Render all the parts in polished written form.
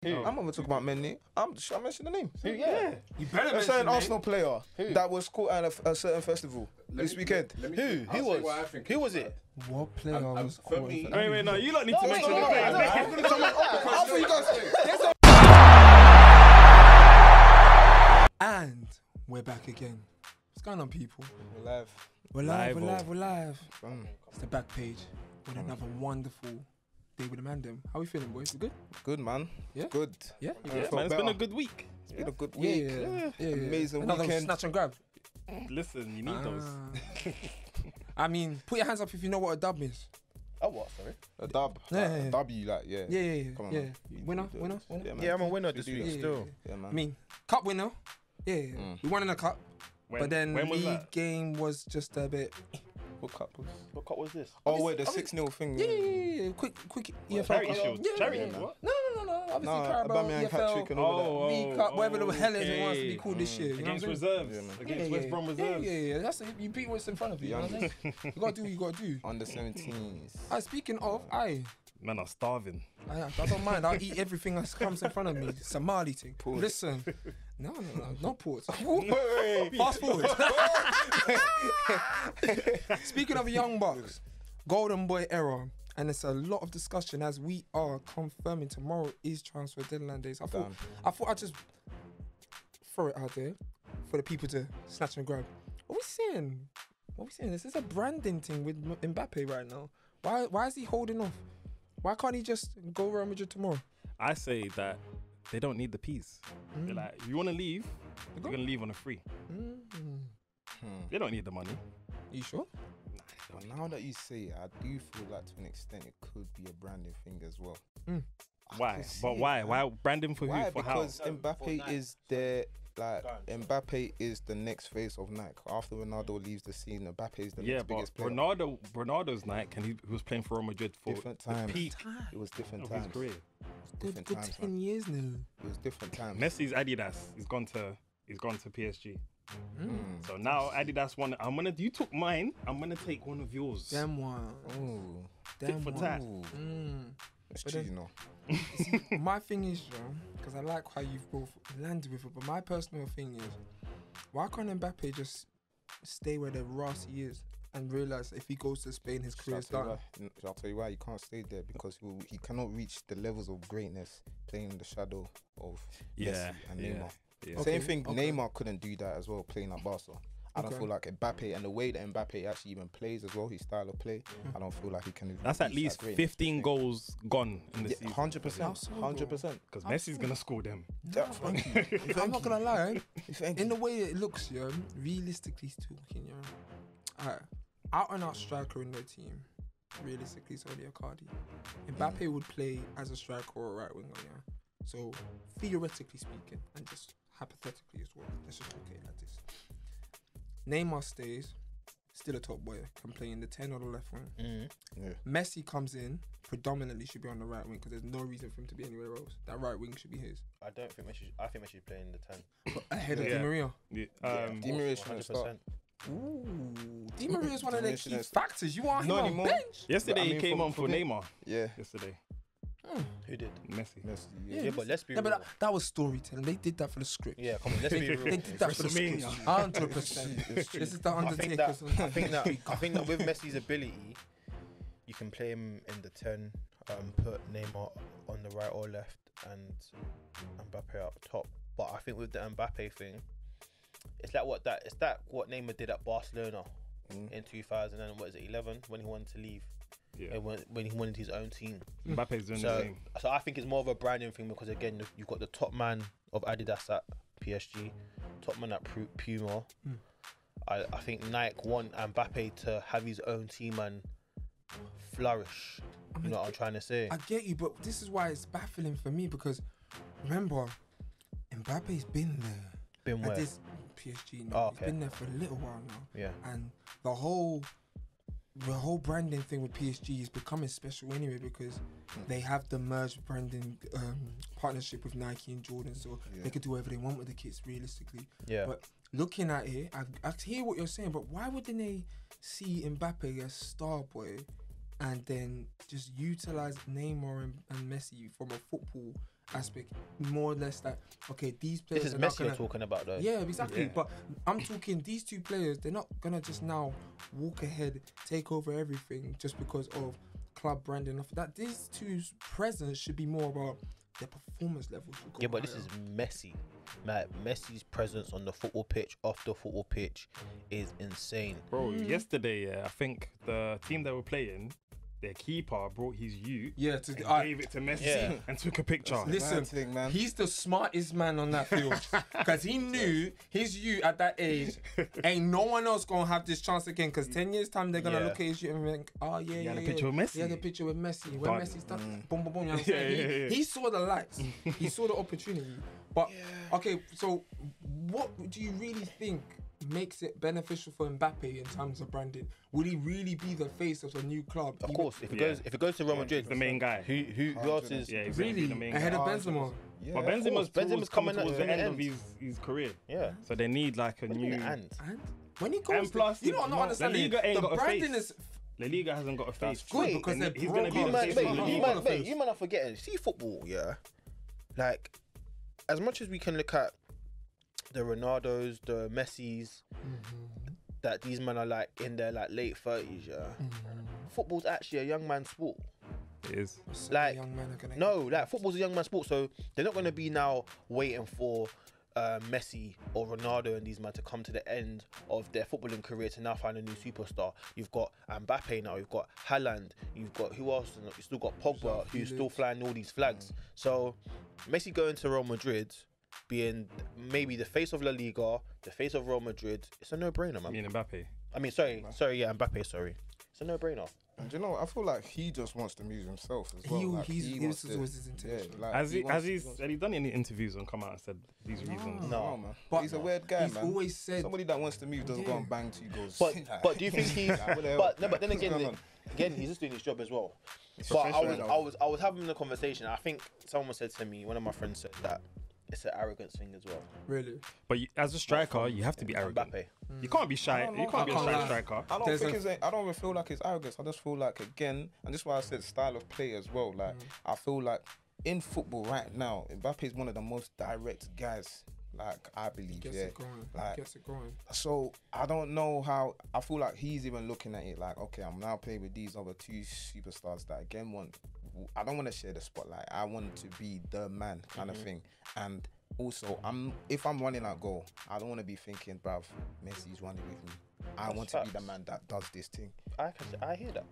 I'm not gonna talk about men. Should I mention the name? Yeah. You better A mention certain the name. Arsenal player that was caught at a certain festival this weekend. Who was? Who was it? What player was for caught? me- Wait, no, you lot need to mention the no, player. no, I'm gonna tell you after you guys say. And we're back again. What's going on, people? We're live. We're live. Mm. It's the back page with another wonderful day with the man. How we feeling, boys? We good? Good, man. Yeah? Good. Yeah? I Yeah, felt man, it's been a better. good week. It's been a good week. Yeah. Amazing Another weekend. snatch and grab. Listen, you need those. I mean, put your hands up if you know what a dub is. Oh, what? Sorry. A dub. Yeah. A W, like, yeah. Yeah. Come on, Yeah. man. Winner. Yeah, man. Yeah, I'm a winner You this do week that. still. Yeah, man. I mean, cup winner. Yeah. We won in the cup. But then when was league that? game was just a bit. What cup was? What cut was this? Oh, wait, the 6-0 thing. Yeah. Quick EFL. Charity Shield. Yeah, Charity, yeah. what? No. Obviously, No, Carabao, Aubameyang hat-trick and all EFL, of that. League Cup, whatever the hell it wants to be called this year. You know Against what I'm reserves. Yeah, man. Against West Brom reserves. Yeah. That's it. You beat what's in front of you. You know what I'm saying? You gotta do what you gotta do. Under 17s. Speaking of, Man, I'm starving. I don't mind. I'll eat everything that comes in front of me. Somali thing. Pause. Listen. No pause. Fast forward. Speaking of young bucks, golden boy era, and it's a lot of discussion as we are confirming tomorrow is transfer deadline days. I thought I'd just throw it out there for the people to snatch and grab. What we saying? This is a branding thing with Mbappe right now. Why is he holding off? Why can't he just go Real Madrid tomorrow? I say that they don't need the peas. They're like, you want to leave, you're going to leave on a free. They don't need the money. You sure? But now that you say it, I do feel like to an extent it could be a branding thing as well. Why? But why? Why branding for Why? who? For Because how? Mbappe is Mbappe is the next face of Nike. After Ronaldo leaves the scene, Mbappe is the next biggest player. Ronaldo's Nike, and he was playing for Real Madrid for Different the times. peak It was different of his times. career. Good Different times, 10 years now. It was different times. Messi's Adidas. He's gone to PSG. So now Adidas won. You took mine. I'm gonna take one of yours. Damn one. Ooh. Tit for tat. It's But true, then- you know. See, my thing is, because I like how you've both landed with it, but my personal thing is, why can't Mbappe just stay where the Rossi is and realize if he goes to Spain, his career's done? I'll tell you why. You can't stay there because he cannot reach the levels of greatness playing in the shadow of Messi and Neymar. Yeah. Same thing. Neymar couldn't do that as well playing at Barca. I don't feel like Mbappe and the way that Mbappe actually even plays as well, his style of play. I don't feel like he can. That's at reach least that greatness. 15 goals gone in the season. 100%. 100%. Because Messi's gonna score them. I'm not gonna lie, in the way it looks, realistically speaking, out and out striker in their team, realistically, it's only a Cardi. Mbappe would play as a striker or a right winger, So theoretically speaking, and just hypothetically as well, let's just look at it like this. Neymar stays, still a top boy, can play in the 10 or the left wing. Messi comes in, predominantly should be on the right wing because there's no reason for him to be anywhere else. That right wing should be his. I think Messi should play in the 10. Ahead of Di Maria. Di Maria shouldn't start. Ooh, Di Maria is one of the Di key Maria factors. You want him Not on anymore. bench? Yesterday I he mean, came on for me. Neymar. Yeah. Yesterday. Who did? Messi. Yeah, but let's be Yeah, real. but that was storytelling. They did that for the script. Yeah, come on, let's be real. They did that for the script. 100%. This is the I think that Undertaker's. with Messi's ability, you can play him in the 10, put Neymar on the right or left, and Mbappe up top. But I think with the Mbappe thing, it's like what Neymar did at Barcelona in 2011 when he wanted to leave. Yeah. When he wanted his own team. Mbappe's doing the same. So I think it's more of a branding thing because again you've got the top man of Adidas at PSG, top man at Puma. I think Nike want Mbappe to have his own team and flourish. You know what I'm trying to say? I get you, but this is why it's baffling for me because remember, Mbappe's been there. Been where? At this PSG now. Oh, okay. He's been there for a little while now. Yeah. And the whole branding thing with PSG is becoming special anyway because they have the merged branding partnership with Nike and Jordan, so they could do whatever they want with the kits realistically. Yeah. But looking at it, I hear what you're saying, but why wouldn't they see Mbappe as star boy and then just utilize Neymar and Messi from a football aspect, more or less that okay, these players. This is are not Messi you're gonna, talking about, though. Yeah, exactly. Yeah. But I'm talking these two players. They're not gonna just now walk ahead, take over everything just because of club branding. That these two's presence should be more about their performance levels. Yeah, but this is Messi. Like, Messi's presence on the football pitch, off the football pitch, is insane. Bro, yesterday, I think the team that were playing, their keeper brought his ute. Yeah, And gave it to Messi and took a picture. Listen, thing, man. he's the smartest man on that field because he knew his youth at that age ain't no one else gonna have this chance again. Because 10 years time they're gonna look at his youth and think, oh yeah, He had a picture with Messi. He had a picture with Messi. When Done. Messi's done, boom, boom, boom. You know what I'm saying? He saw the lights. He saw the opportunity. But okay, so what do you really think makes it beneficial for Mbappe in terms of branding? Would he really be the face of a new club? Of course, if it goes to Real Madrid, He's the main guy. who else is? Yeah, he's gonna be Really the main ahead guy. of Benzema. Yeah, But of course. Benzema's coming towards the in the end of end. his career. Yeah. So they need like a new. And And when he goes, And plus, you know, I'm not La understanding. Liga ain't The got a branding face. is La Liga hasn't got a face. good Wait, because and they're he's gonna be broke the up. face of La Liga. You man are forgetting. See football, yeah. Like, as much as we can look at the Ronaldos, the Messis, that these men are like in their like late 30s, yeah. Football's actually a young man's sport. It is. Like, young men are gonna no, like football's a young man's sport, so they're not going to be now waiting for Messi or Ronaldo and these men to come to the end of their footballing career to now find a new superstar. You've got Mbappe now, you've got Haaland, you've got who else? You've still got Pogba, who's still flying all these flags. So Messi going to Real Madrid, being maybe the face of La Liga, the face of Real Madrid, it's a no-brainer, man. I mean Mbappe. I mean, sorry, yeah, Mbappe, sorry. It's a no-brainer. And you know what? I feel like he just wants to move himself as well. Like, he wants was his intention. Yeah, like, Has he wants- done any interviews and come out and said these reasons? No, man. But He's a weird guy, he's man. always said- Somebody that wants to move doesn't go and bang 2 goals. But do you think he's? Like, what the hell? But then What's going again, on? he's just doing his job as well. But I was having a conversation. I think someone said to me, one of my friends said that it's an arrogance thing as well. Really? But as a striker, you have to be arrogant. Mbappe. You can't be shy. You can't be a shy striker. I don't think I don't even feel like it's arrogance. I just feel like, again, and this is why I said style of play as well. Like, I feel like in football right now, Mbappe is one of the most direct guys. Like, I believe, Gets yeah. it going. Like, Gets it going. so I don't know how. I feel like he's even looking at it like, okay, I'm now playing with these other 2 superstars that again want. I don't want to share the spotlight. I want to be the man, kind of thing. And also, if I'm running out goal, I don't want to be thinking, bruv, Messi's running with me. I want to be the man that does this thing. I hear that.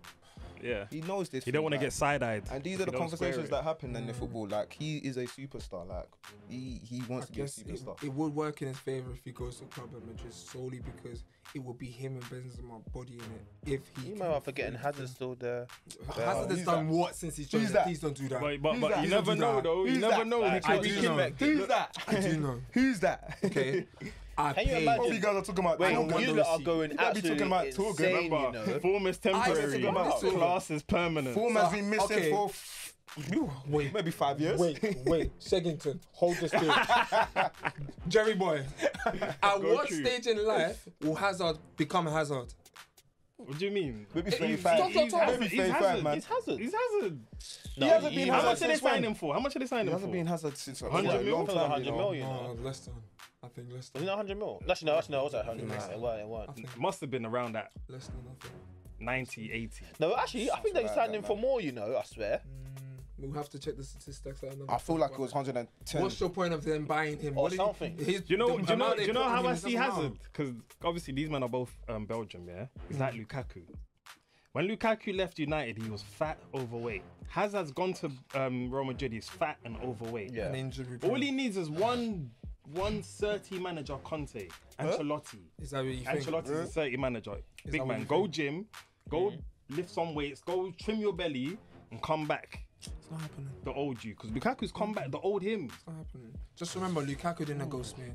Yeah. He knows this. You don't thing, want to like, get side-eyed. And these are the You don't square conversations it. that happen in the football. Like, he is a superstar. Like, he wants to be a Guess superstar. it would work in his favour if he goes to Club Madrid solely because it would be him and Benzema bodying it. If he You might be forgetting Hazard's still there. Hazard has done what since he's joined? Please don't do that. But you never know, though. You never know. He I could be do know. kickback. Who's that? I do know. Who's that? Okay. I Can you paid. imagine? You guys are talking about. Wait, I don't want you the lot are receipt. going You might be absolutely talking about Torgan, insane, Remember, you know. form is temporary. listen. Class is permanent. Form has been missing Okay. for Wait. maybe 5 years. Wait, Shegington, hold this thing. Jerry boy, at Go what through. stage in life will Hazard become Hazard? What do you mean? Maybe Stop, 35. stop, stop. He's Hazard. Maybe He's 35, Hazard. man. He's Hazard. He's Hazard. No, He hasn't been How Hazard much did they since sign when? him for? How much did they sign He him hasn't for? been Hazard since a 100 mil? long time, 100 you know. mil, you know. Oh, less than. I think less Was than. it 100 mil? Actually, no, it was 100 mil. It weren't. I think Must have been around that less than. I think. 90, 80. No, actually, I think they like signed that, him for man. more, you know, I swear. We'll have to check the statistics. I feel like it was 110. What's your point of them buying him? Or What did he- something. his- Do you know the amount they put how on him I is see nothing Hazard? now. Because obviously these men are both Belgium, yeah? It's like Lukaku. When Lukaku left United, he was fat, overweight. Hazard's gone to Real Madrid, he's fat and overweight. Yeah. An injury. All he needs is one 30 manager Conte, Ancelotti. Is that what you think? Ancelotti's a 30 manager. that Big what man, you go think? gym, go lift some weights, go trim your belly and come back. It's not happening. The old you, because Lukaku's come back, the old him. It's not happening. Just remember, Lukaku didn't go Spain.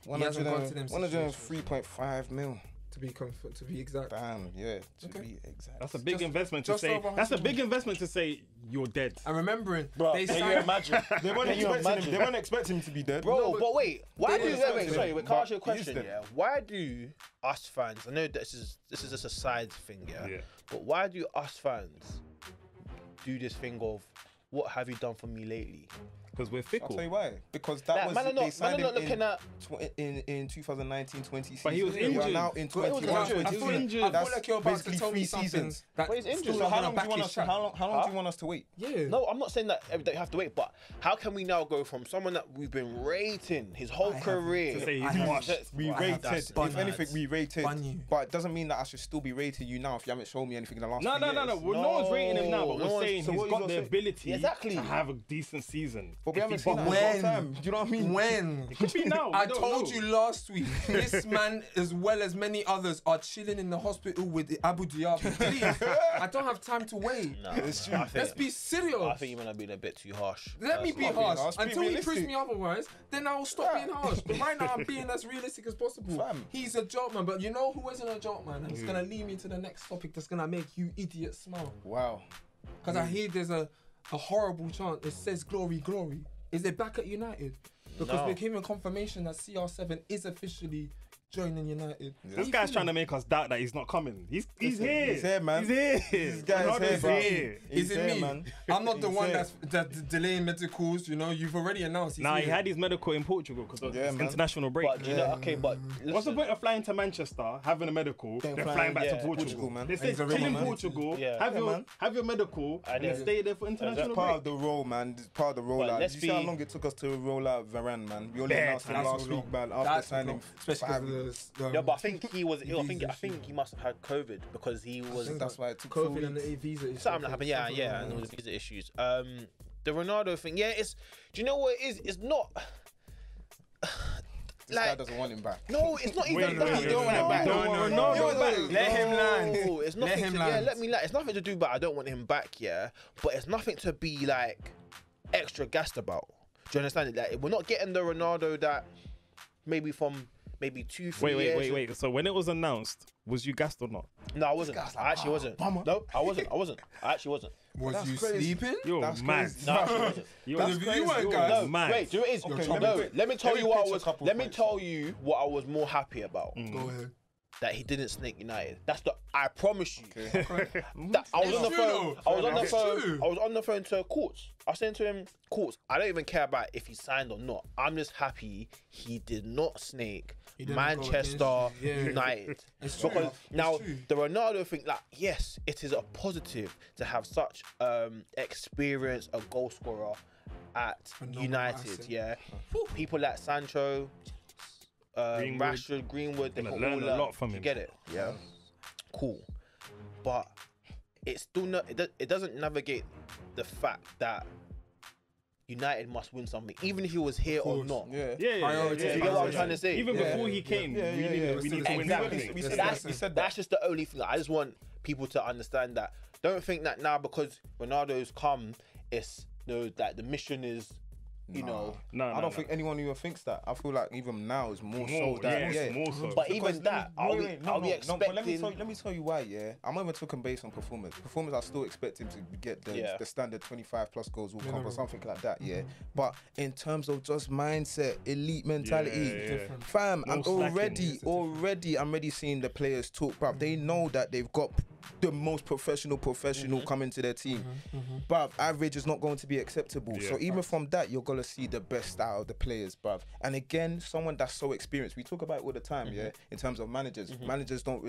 He hasn't gone to them situations. 103.5 mil. To be exact. Damn, yeah, to Okay. be exact. That's a big Just- investment to just say. over That's a 100 big investment to say you're dead. And remembering, Bro, they can you signed. imagine? They weren't Can you expecting him. They imagine? weren't expecting him to be dead. Bro, No, but wait, why they do didn't wait, expect sorry, him, can I ask you a but he is question? dead. Yeah, why do us fans? I know this is just a side thing, yeah. Yeah. But why do us fans do this thing of what have you done for me lately? Because we're I'll fickle. tell you why. Because that was man are they not signed him looking at. in 2019-20 But he was season. We are injured. now in But it was 21. injured. I feel, injured. I That's feel like you're about to basically tell me 3 something seasons. that But he's injured. still So how on a long do you want back us? track. How long do you want us to wait? Yeah. No, I'm not saying that you have to wait, but how can we now go from someone that we've been rating his whole career? To say he's I have- washed. We Wow, rated. that's If bad. anything, we rated. Bunny. But it doesn't mean that I should still be rating you now if you haven't shown me anything in the last No. 3 years. No one's rating him now, but No we're one's- saying so he's what got you the gonna say? ability Exactly. to have a decent season. But we If haven't he seen that bombs. in a long time. Do you know what I mean? When? It could be now. we I don't told know. you last week, this man, as well as many others, are chilling in the hospital with Abu Dhabi. Please, I don't have time to wait. No, It's no, true. I think- Let's be serious. I think you might have been a bit too harsh. Let me be not being harsh. harsh, be Until he proves realistic. me otherwise, then I will stop being harsh. But right now, I'm being as realistic as possible. Fam. He's a joke man, but you know who isn't a joke man? And it's going to lead me to the next topic that's going to make you idiots smile. Wow. Because I hear there's a horrible chant. It says glory, glory. Is it back at United? Because No. we're given confirmation that CR7 is officially joining United. This guy's trying to make us doubt that he's not coming. He's here. He's here, man. He's here. This guy's Ronaldo's here, bro. Is He's it here, me? man. I'm not the He's one here. that's delaying medicals. You know, you've already announced. He's Nah, here. he had his medical in Portugal because Yeah, it's man. international break. But you know, okay, but What's the listen, point of flying to Manchester, having a medical, then flying back yeah, to Portugal? Portugal, man. They say He's chill already in man. Portugal, Yeah. have Yeah, your man. have your medical, and then then- stay there for international That's part break. of the role, man. It's part of the rollout. let's You see how be- long it took us to roll out Varane, man? We only Bare announced him time. last week, man, after That's signing especially 5 because of the yeah, but I think he was ill. I visa think issue. he must have had COVID because he was That's why it took 4 COVID and weeks. the visa issue. something that happened. Yeah, and there was visa issues. The Ronaldo thing. Yeah, it's. Do you know what it is? It's not. This guy doesn't want him back. No, it's not even that. wait, don't want him back. No, no, no, no, back. Let him land. No, it's Let nothing him to, land. yeah, let me land. It's nothing to do, but I don't want him back, yeah. But it's nothing to be like extra gassed about. Do you understand it? Like, we're not getting the Ronaldo that maybe from maybe 2-3 years. Wait. So when it was announced, was you gassed or not? No, I wasn't. I actually wasn't. No, I wasn't. I actually wasn't. Was That's you crazy. sleeping? You're That's mad. crazy. No, I actually wasn't. You're Because if you weren't, guys, No, mad. wait, do you know what it is? Okay, let me tell let you me what I pitch a was. couple Let me points. tell you what I was more happy about. Go ahead. That he didn't snake United. That's the. I promise you. Okay. That I was It's on the true, phone. though. I was on the It's phone. true. I was on the phone to Courts. I was saying to him, Courts, I don't even care about if he signed or not. I'm just happy he did not snake He didn't go Manchester against you. Yeah. United. It's true. Because It's now true. the Ronaldo thing, like, yes, it is a positive to have such experience, a goal scorer at Phenomenal United. asset. Yeah, people like Sancho, Greenwood. Rashford, Greenwood, they Gonna can learn all a lot from You him. get it? Yeah, cool. But it's still not. It doesn't navigate the fact that United must win something, even if he was here or course. not. Yeah. Yeah. Priorities. You get what I'm trying to say? Even Yeah. before he came, Yeah, we yeah, needed yeah. we need to win Exactly. something. We said That's, that. We said that's just the only thing. I just want people to understand that. Don't think that now because Ronaldo's come, it's that the mission is, you know. No, I don't think anyone even thinks that. I feel like even now is more more, so that. yes, Yeah. more so. But Because even that, are we but let me expecting? tell you why, yeah. I'm not even talking based on performance. Performance, I still expect him to get Yeah. the standard 25 plus goals will come or Minimum. something like that, yeah. But in terms of just mindset, elite mentality, Yeah. fam, No I'm slacking. already seeing the players talk, bruv. They know that they've got the most professional coming to their team. Bruv, average is not going to be acceptable. Yeah. So even from that, you're gonna see the best out of the players, bruv. And again, someone that's so experienced. We talk about it all the time, yeah. In terms of managers, managers don't,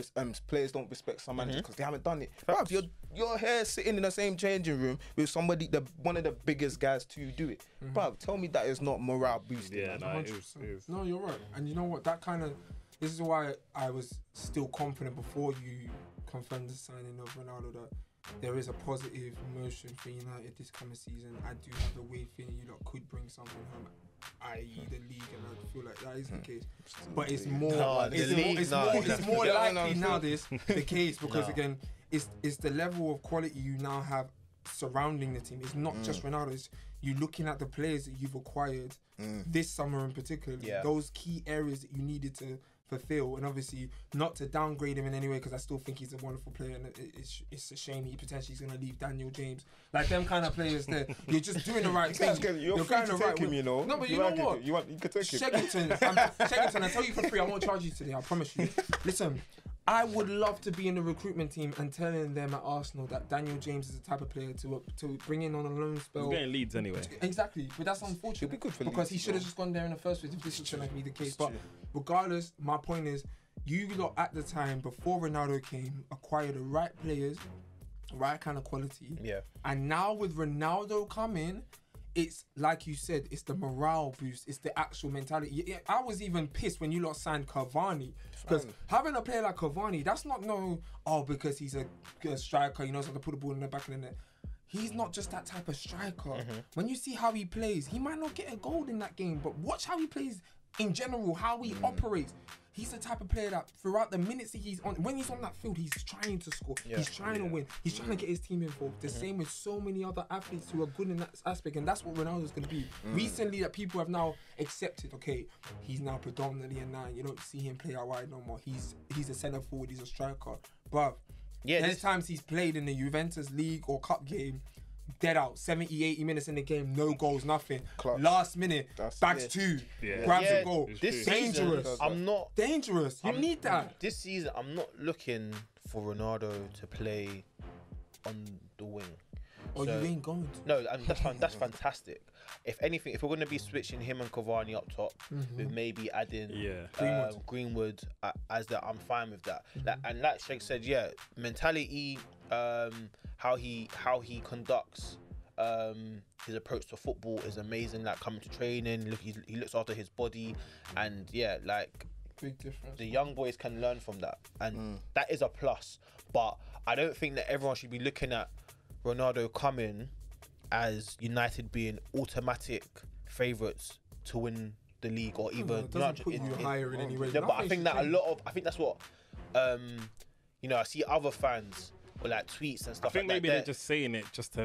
players don't respect some managers because they haven't done it. Bruv, you're here sitting in the same changing room with somebody, one of the biggest guys to do it. Bruv, tell me that is not morale boosting. Yeah, man. no, it 100%. is. No, you're right. And you know what? That kind of. This is why I was still confident before you confirmed the signing of Ronaldo that there is a positive motion for United this coming season. I do have a way feeling you lot could bring something home, i.e. the league, and I feel like that is the case. But it's more, No, the league, it's no. more Yeah, likely no, now this the case because No. again, it's the level of quality you now have surrounding the team. It's not just Ronaldo. It's you looking at the players that you've acquired this summer in particular. Yeah. Those key areas that you needed to fulfill, and obviously not to downgrade him in any way because I still think he's a wonderful player, and it's a shame he potentially is going to leave Daniel James, like them kind of players. There, you're just doing the right thing. You're free going to the take right him, way. you know. No, but you You know like it, what? you can take him. Sheggington, I tell you for free. I won't charge you today. I promise you. Listen, I would love to be in the recruitment team and telling them at Arsenal that Daniel James is the type of player to bring in on a loan spell. He's getting Leeds anyway. Exactly, but that's unfortunate It'd be good for because he Leeds, should have though. just gone there in the first place if this was going to be the case. It's But true. regardless, my point is, you lot at the time before Ronaldo came acquired the right players, right kind of quality. Yeah. And now with Ronaldo coming, it's like you said, it's the morale boost, it's the actual mentality. Yeah, I was even pissed when you lot signed Cavani because having a player like Cavani, that's not because he's a striker, he knows how to put the ball in the back of the net. He's not just that type of striker. When you see how he plays, he might not get a goal in that game, but watch how he plays in general, how he operates. He's the type of player that throughout the minutes that he's on, when he's on that field, he's trying to score. Yeah. He's trying to win. He's trying to get his team involved. The same with so many other athletes who are good in that aspect, and that's what Ronaldo's going to be. Recently, that people have now accepted, okay, he's now predominantly a 9. You don't see him play out wide no more. He's a centre forward. He's a striker. Bruv, there's times he's played in the Juventus League or Cup game, dead out, 70, 80 minutes in the game, no goals, nothing. Clutch. Last minute, bags 2, grabs a goal. This Dangerous. season, I'm not. Dangerous. You need that. This season, I'm not looking for Ronaldo to play on the wing. Or So- you ain't going to. No, and that's fine. That's fantastic. If anything, if we're going to be switching him and Cavani up top, with maybe adding Greenwood as that, I'm fine with that. And like Sheikh said, mentality, how he conducts his approach to football is amazing. Like coming to training, he looks after his body, and like Big difference. the young boys can learn from that, and that is a plus. But I don't think that everyone should be looking at Ronaldo coming as United being automatic favourites to win the league, or even It doesn't put you higher in any way. No, but I Nothing think that should I think that's what I see other fans or like tweets and stuff. I think like maybe that. they're just saying it just to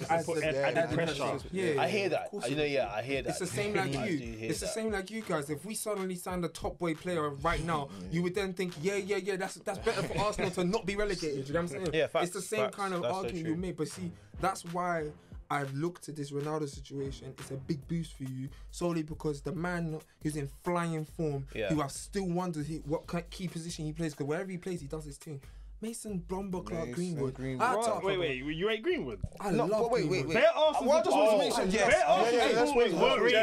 As put the- added added pressure. Yeah, I hear of that. course I it hear that. It's the same like I you. do hear It's the that. same like you guys. If we suddenly signed a top boy player right now, you would then think, that's better for Arsenal to not be relegated. You know what I'm saying? Yeah, facts, it's the same facts. kind of That's so argument true. you made. But see, that's why I've looked at this Ronaldo situation. It's a big boost for you solely because the man who's in flying form, who I've still wondered what key position he plays, because wherever he plays, he does his thing. Mason Blomber, Clark Greenwood. Wait, you rate Greenwood? I love Greenwood. Bare Arsenal. Well, I just want to mention, Bare Arsenal.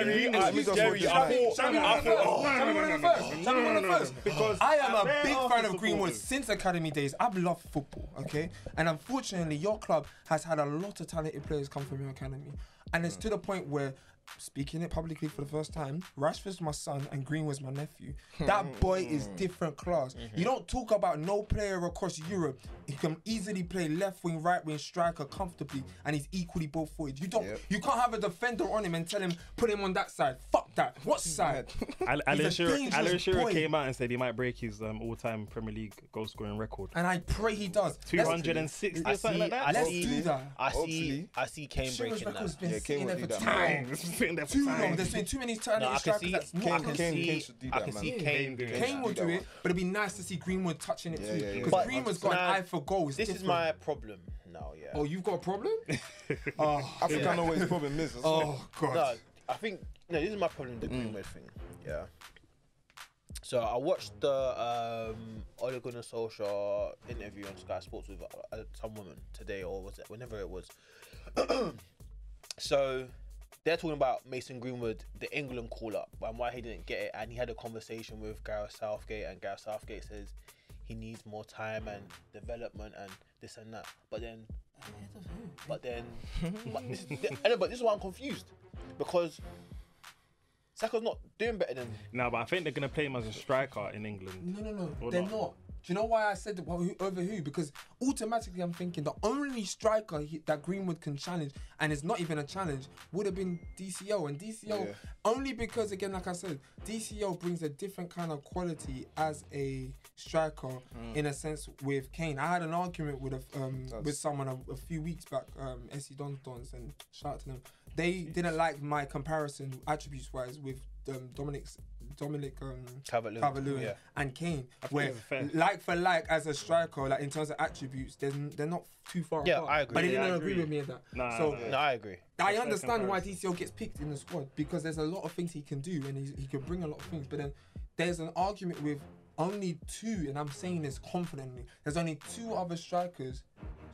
Because I am a big fan of Greenwood since academy days. I've loved football, okay? And unfortunately, your club has had a lot of talented players come from your academy. And it's to the point where, speaking it publicly for the first time, Rashford's my son and Greenwood's my nephew. That boy is different class. You don't talk about no player across Europe. He can easily play left wing, right wing, striker comfortably, and he's equally both footed. You can't have a defender on him and tell him put him on that side. Fuck that. What side? Alan dangerous Shearer boy. came out and said he might break his all-time Premier League goal scoring record. And I pray he does. 260 or something like that. Let's do that. I see Kane Shearer's breaking record's that. been Kane sitting will there do for that. time. Too long. There's been too many talented strikers that's not. Kane should do that, man. Kane will do it, but it'd be nice to see Greenwood touching it too. yeah. Because But Greenwood's got an now, eye for goals. This is my problem now, Oh, you've got a problem? I think I know what his problem is. Oh, God. No, I think this is my problem with the Greenwood thing. Yeah. So I watched the Ole Gunnar Solskjaer interview on Sky Sports with some woman today, or was it whenever it was. So they're talking about Mason Greenwood, the England call up, and why he didn't get it, and he had a conversation with Gareth Southgate, and Gareth Southgate says he needs more time and development and this and that. But this is why I'm confused, because Saka's not doing better than. No, but I think they're gonna play him as a striker in England. No, Or they're not. not. Do you know why I said that, over who? Because automatically I'm thinking the only striker that Greenwood can challenge, and it's not even a challenge, would have been DCO. And DCO, only because, again, like I said, DCO brings a different kind of quality as a striker in a sense with Kane. I had an argument with someone a few weeks back, SC Dons, and shout out to them. They didn't like my comparison attributes-wise with Dominic Calvert-Lewin and Kane, where like for like as a striker, like in terms of attributes, they're not too far apart. I agree. But they didn't agree with me on that. No, I agree. I understand why DCL gets picked in the squad, because there's a lot of things he can do and he can bring a lot of things. But then there's an argument with only 2, and I'm saying this confidently, there's only 2 other strikers,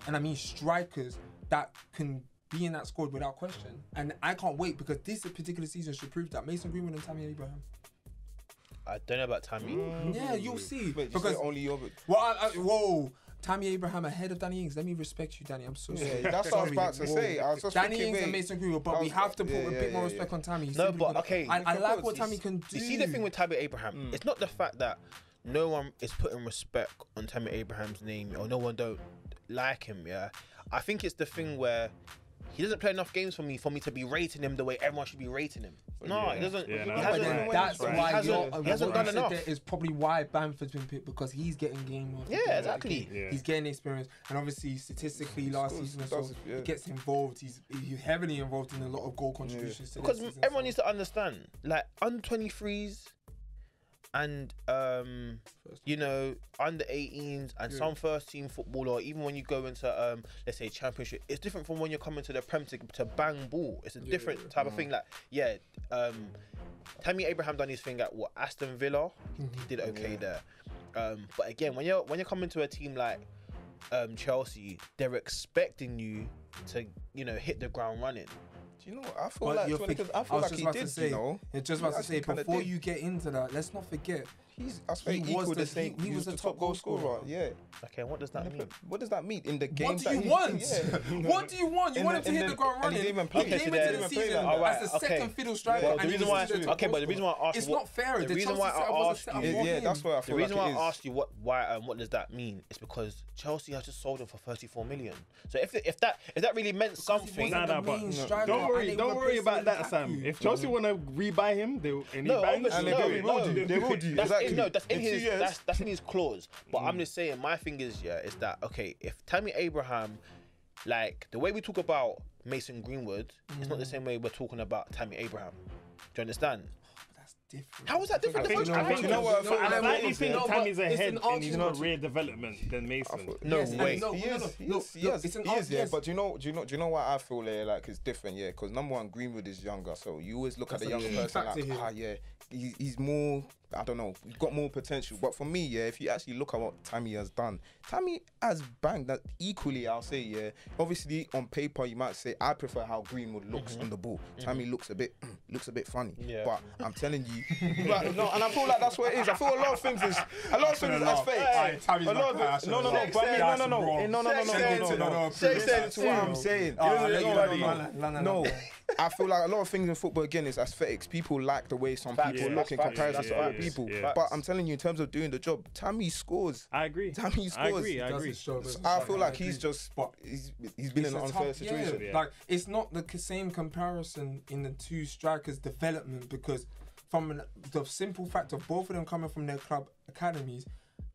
and I mean strikers, that can be in that squad without question. And I can't wait, because this particular season should prove that. Mason Greenwood and Tammy Abraham. I don't know about Tammy. Yeah, you'll see. Wait, because only your... well, whoa, Tammy Abraham ahead of Danny Ings. Let me respect you, Danny. I'm so sorry. Yeah, that's what I was about to say. I was just Danny thinking, Ings and Mason Greenwood, but we have to put a bit more respect on Tammy. No, but okay. I like what Tammy can do. You see the thing with Tammy Abraham, it's not the fact that no one is putting respect on Tammy Abraham's name or no one don't like him, yeah. I think it's the thing where he doesn't play enough games for me to be rating him the way everyone should be rating him. No, he doesn't. Yeah, no, he hasn't, that's why he hasn't done enough. That is probably why Bamford's been picked, because he's getting game after game. Exactly. Yeah. He's getting experience, and obviously statistically last season as well, he gets involved. He's heavily involved in a lot of goal contributions. To Because this season, everyone needs to understand, like under 23s and you know, under 18s and some first team football, or even when you go into let's say championship, it's different from when you're coming to the Prem to bang ball. It's a different type of thing. Like Tammy Abraham done his thing at Aston Villa. He did okay there. But again, when you're coming to a team like Chelsea, they're expecting you to, you know, hit the ground running. Do you know what? I feel like he did, you know. You're just about to say, before you get into that, let's not forget, he was the top goal scorer. Yeah. Okay, what does that mean? What does that mean in the game? What do you want? What do you want? You want him to hit the ground running. He didn't even play. He came into the season as the second fiddle striker. Well, the reason why, but the reason why I asked, it's not fair. The reason why I asked you, that's why I feel the reason like why I asked you what does that mean? It's because Chelsea has just sold him for 34 million. So if that really meant something, don't worry about that, Sam. If Chelsea want to rebuy him, they will do. That's in his clause. But I'm just saying, my thing is that okay, if Tammy Abraham, like the way we talk about Mason Greenwood, it's not the same way we're talking about Tammy Abraham. Do you understand? Different. How is that different? I think Tammy's ahead in his career development than Mason. No way. He is, yeah. But do you know why I feel like it's different? Yeah, because number one, Greenwood is younger, so you always look at the younger person like, he's more. I don't know. He's got more potential. But for me, if you actually look at what Tammy has done, Tammy has banged that equally. I'll say, obviously on paper you might say I prefer how Greenwood looks on the ball. Tammy looks a bit funny. But I'm telling you, no, and I feel like that's what it is. I feel a lot of things is fake. No. Say to what I'm saying. No. I feel like a lot of things in football again is aesthetics. People like the way some people look in comparison to other people. But I'm telling you, in terms of doing the job, Tammy scores. I agree. Tammy scores. I agree. I feel like he's been in an unfair situation. Like it's not the same comparison in the two strikers' development, because from the simple fact of both of them coming from their club academies,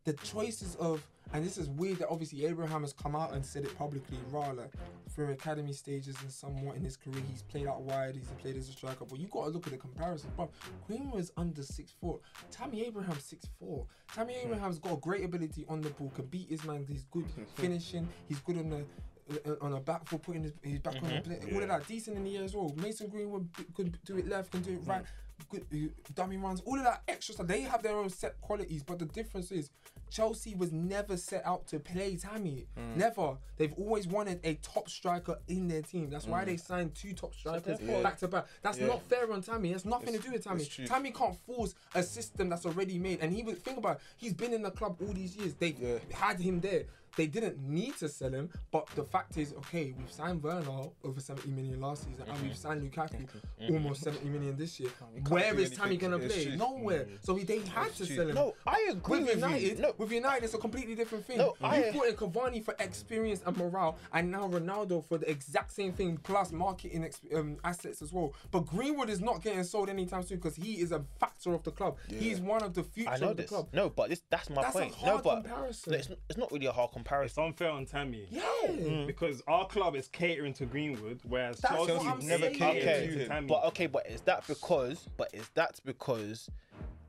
the choices of, and this is weird that obviously Abraham has come out and said it publicly, rather through academy stages and somewhat in his career, he's played out wide, he's played as a striker, but you got to look at the comparison. Bro, Greenwood's under 6'4", Tammy Abraham's 6'4". Tammy Abraham's got a great ability on the ball, can beat his man, he's good finishing, he's good on a back foot, putting his back on the play, all of that, decent in the air as well. Mason Greenwood could do it left, can do it right, good dummy runs, all of that extra stuff. They have their own set qualities, but the difference is Chelsea was never set out to play Tammy. Never. They've always wanted a top striker in their team. That's why they signed 2 top strikers back to back. That's not fair on Tammy. That's nothing to do with Tammy. Tammy can't force a system that's already made. And think about it, he's been in the club all these years. They had him there. They didn't need to sell him, but the fact is, okay, we've signed Werner over 70 million last season, and we've signed Lukaku almost 70 million this year. Where is Tammy gonna play? Nowhere. So they had to sell him. No, I agree with United. With United, it's a completely different thing. No, you put in Cavani for experience and morale, and now Ronaldo for the exact same thing, plus marketing assets as well. But Greenwood is not getting sold anytime soon because he is a factor of the club. He's one of the future of the club. No, but that's my point. A hard comparison. It's not really a hard comparison. It's unfair on Tammy. Yeah. Because our club is catering to Greenwood, whereas Chelsea never catered to Tammy. But is that because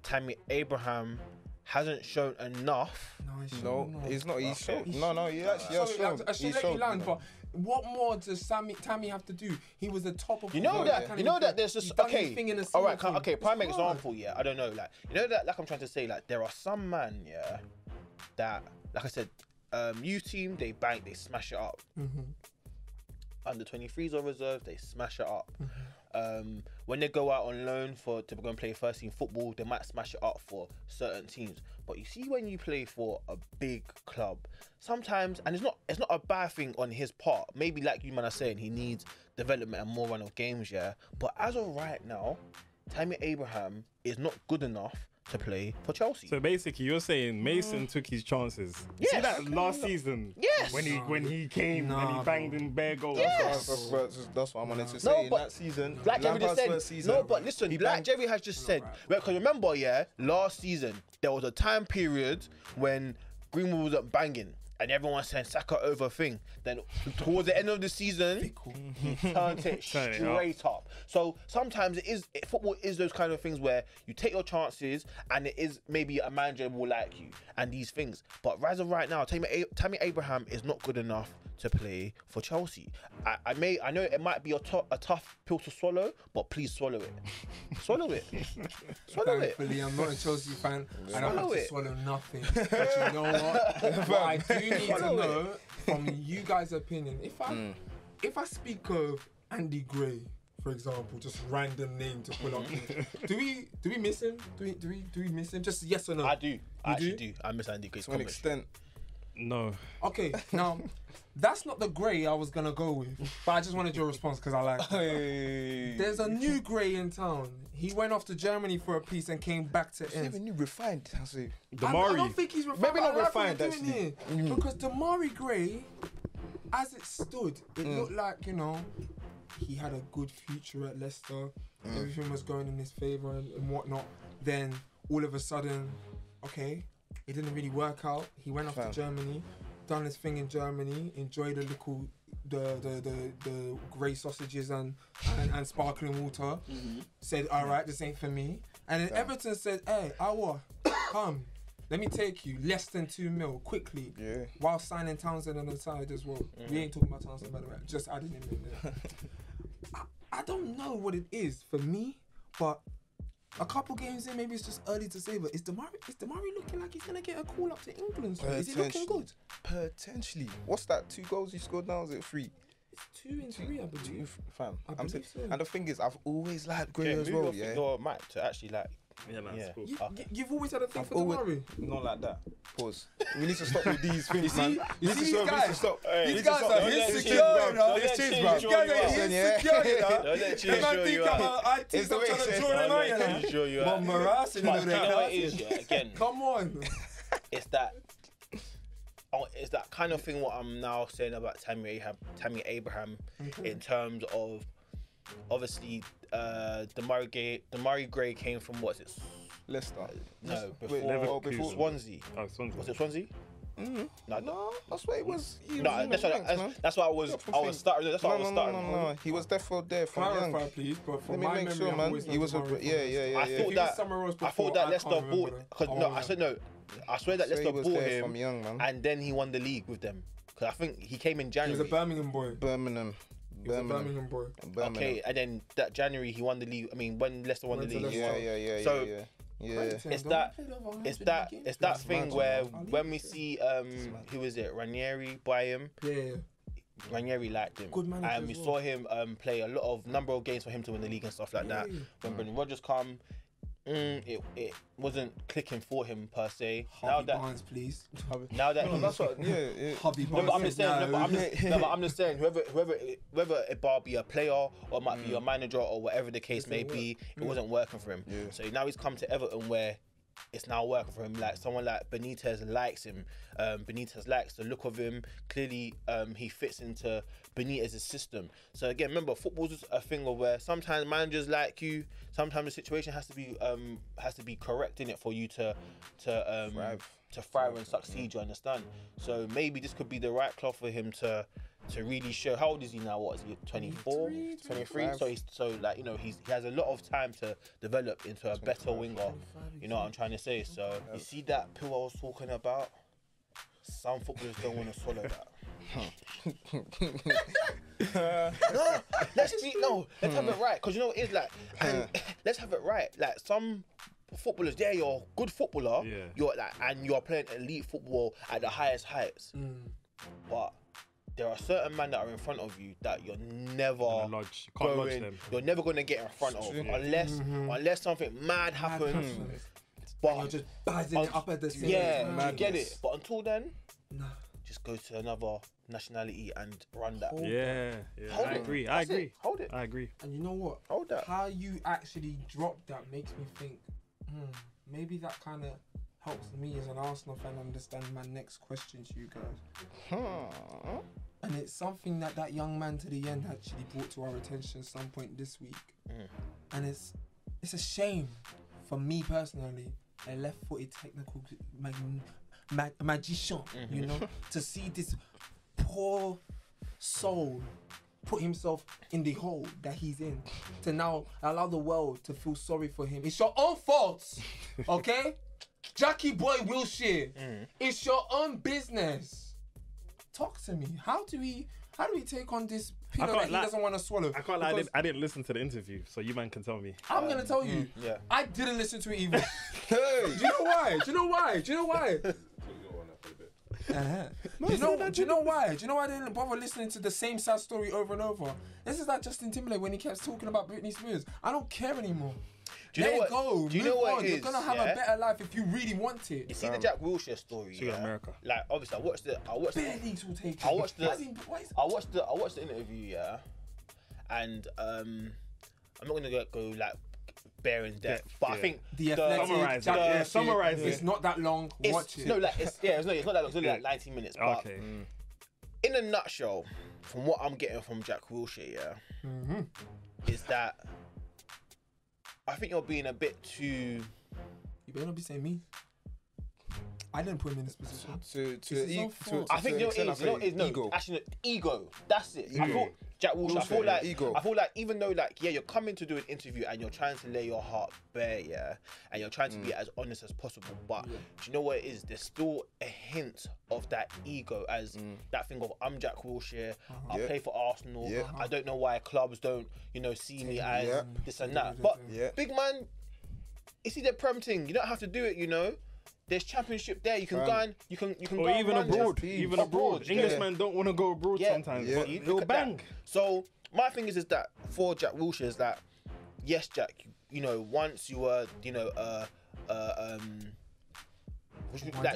Tammy Abraham hasn't shown enough? No, he's not. He's not. He's shown. No, he actually has shown. I should let you land, but what more does Tammy have to do? He was the top of. You know that. kind You of know thing. that there's He's just done his okay. thing in a All right. single thing. Okay. Prime It's hard. example. Yeah. I don't know. Like you know that. Like I'm trying to say. Like there are some man. Yeah. That like I said, youth team they bang, they smash it up. Under 23s or reserves, they smash it up. When they go out on loan to go and play first team football, they might smash it up for certain teams. But you see, when you play for a big club, sometimes, and it's not a bad thing on his part. Maybe like you man are saying, he needs development and more run of games, yeah. But as of right now, Tammy Abraham is not good enough to play for Chelsea. So basically, you're saying Mason took his chances. You see Yes. that last season? Yes. When he came and he banged in bare goals. Yes. That's what I wanted to say. No, in but that season, Like Jerry just Lampard's said, first season, no, but listen, he like banged- Jerry has just said, because remember, yeah, last season there was a time period when Greenwood wasn't banging, and everyone was saying Saka over thing. Then towards the end of the season, he turned it Turn it straight up. So sometimes football is those kind of things where you take your chances, and it is maybe a manager will like you and these things. But as of right now, Tammy Abraham is not good enough to play for Chelsea. I know it might be a tough pill to swallow, but please swallow it. Swallow it. Swallow it. Thankfully, I'm not a Chelsea fan. I don't have Swallow to it. swallow nothing. But you know what? What I do need to Swallow know from you guys' opinion, if I speak of Andy Gray, for example, just random name to pull up, do we miss him? Do we miss him? Just yes or no? I do. I actually do. I miss Andy Gray. to an extent. No. Okay, now that's not the Gray I was gonna go with, but I just wanted your response because I like. There's a new Gray in town. He went off to Germany for a piece and came back to It's Inns. even new refined. I say. I Damari. don't think he's refined. Maybe not I like what refined, you're doing actually. here. Because Damari Gray, as it stood, it looked like, he had a good future at Leicester. Everything was going in his favour and whatnot. Then all of a sudden, okay, it didn't really work out. He went off to Germany, done his thing in Germany, enjoyed the grey sausages and sparkling water. Said, all right, this ain't for me. And then Everton said, hey, come, let me take you less than 2 mil quickly. Yeah. While signing Townsend on the side as well. We ain't talking about Townsend, by the way. Just adding him in there. I don't know what it is for me, but a couple games in, maybe it's just early to say, but is Damari looking like he's gonna get a call up to England? So is he looking good? Potentially. What's that? 2 goals he scored now? Is it 3? It's 2 and 3, I believe. Fam. I I'm saying, believe so. and the thing is, I've always liked Gray as move well. your Yeah. your mic to actually like. Yeah, man. Yeah. Cool. You've always had a thing I've for always- Damari. Not like that. Pause. We need to stop with these things, man. You see these guys? These guys are insecure, you know. These things, These bro. guys are insecure, you know. Don't let The you man show think you I'm out. a IT It's the stop way trying it to says, draw them Don't out, you let know. you show you But out. Maras, But you know what it is, yeah. Again, Come on. it's that kind of thing. What I'm now saying about Tammy Abraham, in terms of obviously Damari Gray came from what's it? Leicester. No, Wait, before Swansea. Oh, Swansea. Was it Swansea? No, that's what it was. No, that's what I was starting. That's what I was starting. No. He was definitely there from Clarify, young. please, but from Let me my make memory, sure, I've man. always He was a known Damari yeah. I If he thought was that. somewhere else I before, thought that I Leicester can't bought. remember. Cause Oh, no, yeah. I said no. I swear that So he Leicester was bought there from him, young, man. and then he won the league with them. Because I think he came in He January. was a Birmingham boy. Birmingham. He was a Birmingham boy. Okay, and then that January he won the league. I mean, when Leicester won the Went to league. Leicester. Yeah. So, Yeah. It's that thing where when we see who is it, Ranieri buy him, Yeah. Ranieri liked him, Good manager and we as well. saw him play a lot of number of games for him to win the league and stuff like that. Yeah. When Brendan Rodgers come, it wasn't clicking for him per se. Harvey Barnes, please. Now that That's what. Yeah. Harvey No, Barnes. but I'm just saying. Nah, But I'm just saying. Whether it be a player or it might be a manager or whatever the case may be, it wasn't working for him. Yeah. So now he's come to Everton where it's now working for him. Like someone like Benitez likes him. Benitez likes the look of him. Clearly, he fits into Benitez's system. So again, remember, football's just a thing of where sometimes managers like you. Sometimes the situation has to be correct in it for you to thrive and succeed. You understand? So maybe this could be the right cloth for him to really show. How old is he now? What is he? 24, 23. So he has a lot of time to develop into a better winger. You know what I'm trying to say? So you see that pill I was talking about? Some footballers don't want to swallow that. Let's have it right, because you know what it is like, and let's have it right. Like some footballers, you're a good footballer, you're like, and you're playing elite football at the highest heights, but there are certain men that are in front of you that you're never you're never going to get in front of unless something mad happens. But you're just buzzing it up at the same time. You get it. But until then, just go to another nationality and run that. I agree. Hold it. I agree. And you know what? Hold that. How you actually drop that makes me think, maybe that kind of helps me as an Arsenal fan understand my next question to you guys. And it's something that young man to the end actually brought to our attention some point this week. And it's a shame for me personally, a left-footed technical magician, you know, to see this poor soul put himself in the hole that he's in, to now allow the world to feel sorry for him. It's your own fault, okay? Jackie boy Wilshere, it's your own business. Talk to me. How do we take on this pillow that he doesn't want to swallow? I can't lie, I didn't listen to the interview, so you man can tell me. I'm gonna tell you. I didn't listen to it either. Do you know why? Do you know why? Do you know why I didn't bother listening to the same sad story over and over? This is like Justin Timberlake when he kept talking about Britney Spears. I don't care anymore. Let it go. Do you know what it is? You're gonna have a better life if you really want it. You see the Jack Wilshere story, America. Like obviously I watched the interview, and I'm not gonna go like bare in depth, but I think summarize it. It's not that long. Watch it. No, like it's not that long. It's only like 19 minutes. But in a nutshell, from what I'm getting from Jack Wilshere, is that I think you're being a bit too. You better not be saying me. I didn't put him in this position. I think ego. Actually, ego. That's it. I thought Jack Wilshere. I feel like even though you're coming to do an interview and you're trying to lay your heart bare, and you're trying to be as honest as possible, but do you know what it is? There's still a hint of that ego as that thing of I'm Jack Wilshere. I play for Arsenal. I don't know why clubs don't see me as this and that. But big man, it's the Prem thing. You don't have to do it. There's championship there. You can go and you can or go even abroad. Even abroad. Englishmen don't want to go abroad sometimes. But they'll bang. So my thing is that for Jack Wilshere is that yes, Jack. Once you were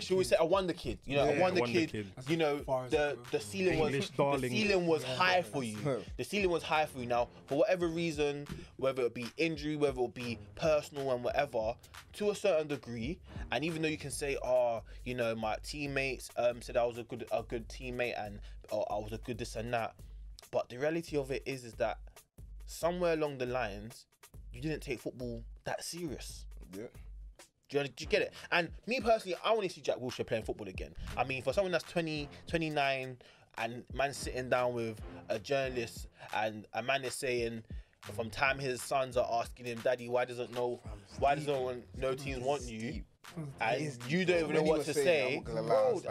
should we say a wonder kid? A wonder kid. The ceiling was high for you. The ceiling was high for you. Now, for whatever reason, whether it be injury, whether it be personal and whatever, to a certain degree, and even though you can say, my teammates said I was a good teammate and I was a good this and that, but the reality of it is that somewhere along the lines, you didn't take football that serious. Do you get it? And me personally, I want to see Jack Wilshere playing football again. I mean, for someone that's 20, 29, and man sitting down with a journalist, and a man is saying, from time his sons are asking him, Daddy, why doesn't no teams want you? And you don't even know what to say. Bro,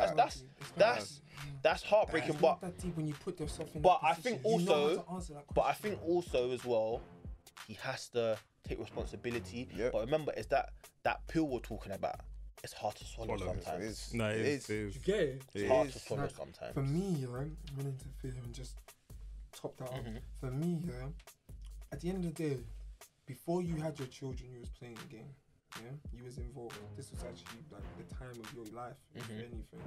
that's heartbreaking. But that deep when you put yourself in. But I think also as well, he has to take responsibility. But remember, it's that pill we're talking about. It's hard to swallow sometimes. It is. It's hard to swallow sometimes. For me, I'm willing to feel and just top that up. For me, at the end of the day, before you had your children, you was playing the game. You was involved. This was actually like the time of your life, if anything.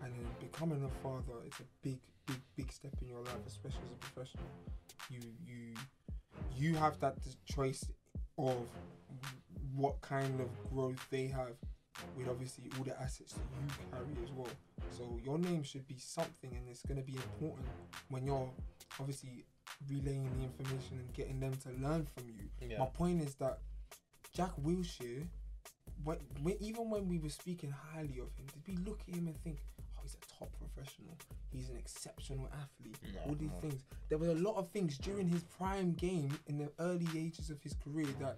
And then becoming a father, it's a big step in your life, especially as a professional. You have that choice of what kind of growth they have with obviously all the assets that you carry as well. So your name should be something, and it's going to be important when you're obviously relaying the information and getting them to learn from you. My point is that Jack Wilshere, even when we were speaking highly of him, did we look at him and think, oh, he's a top professional, he's an exceptional athlete, all these things? There were a lot of things during his prime game in the early ages of his career that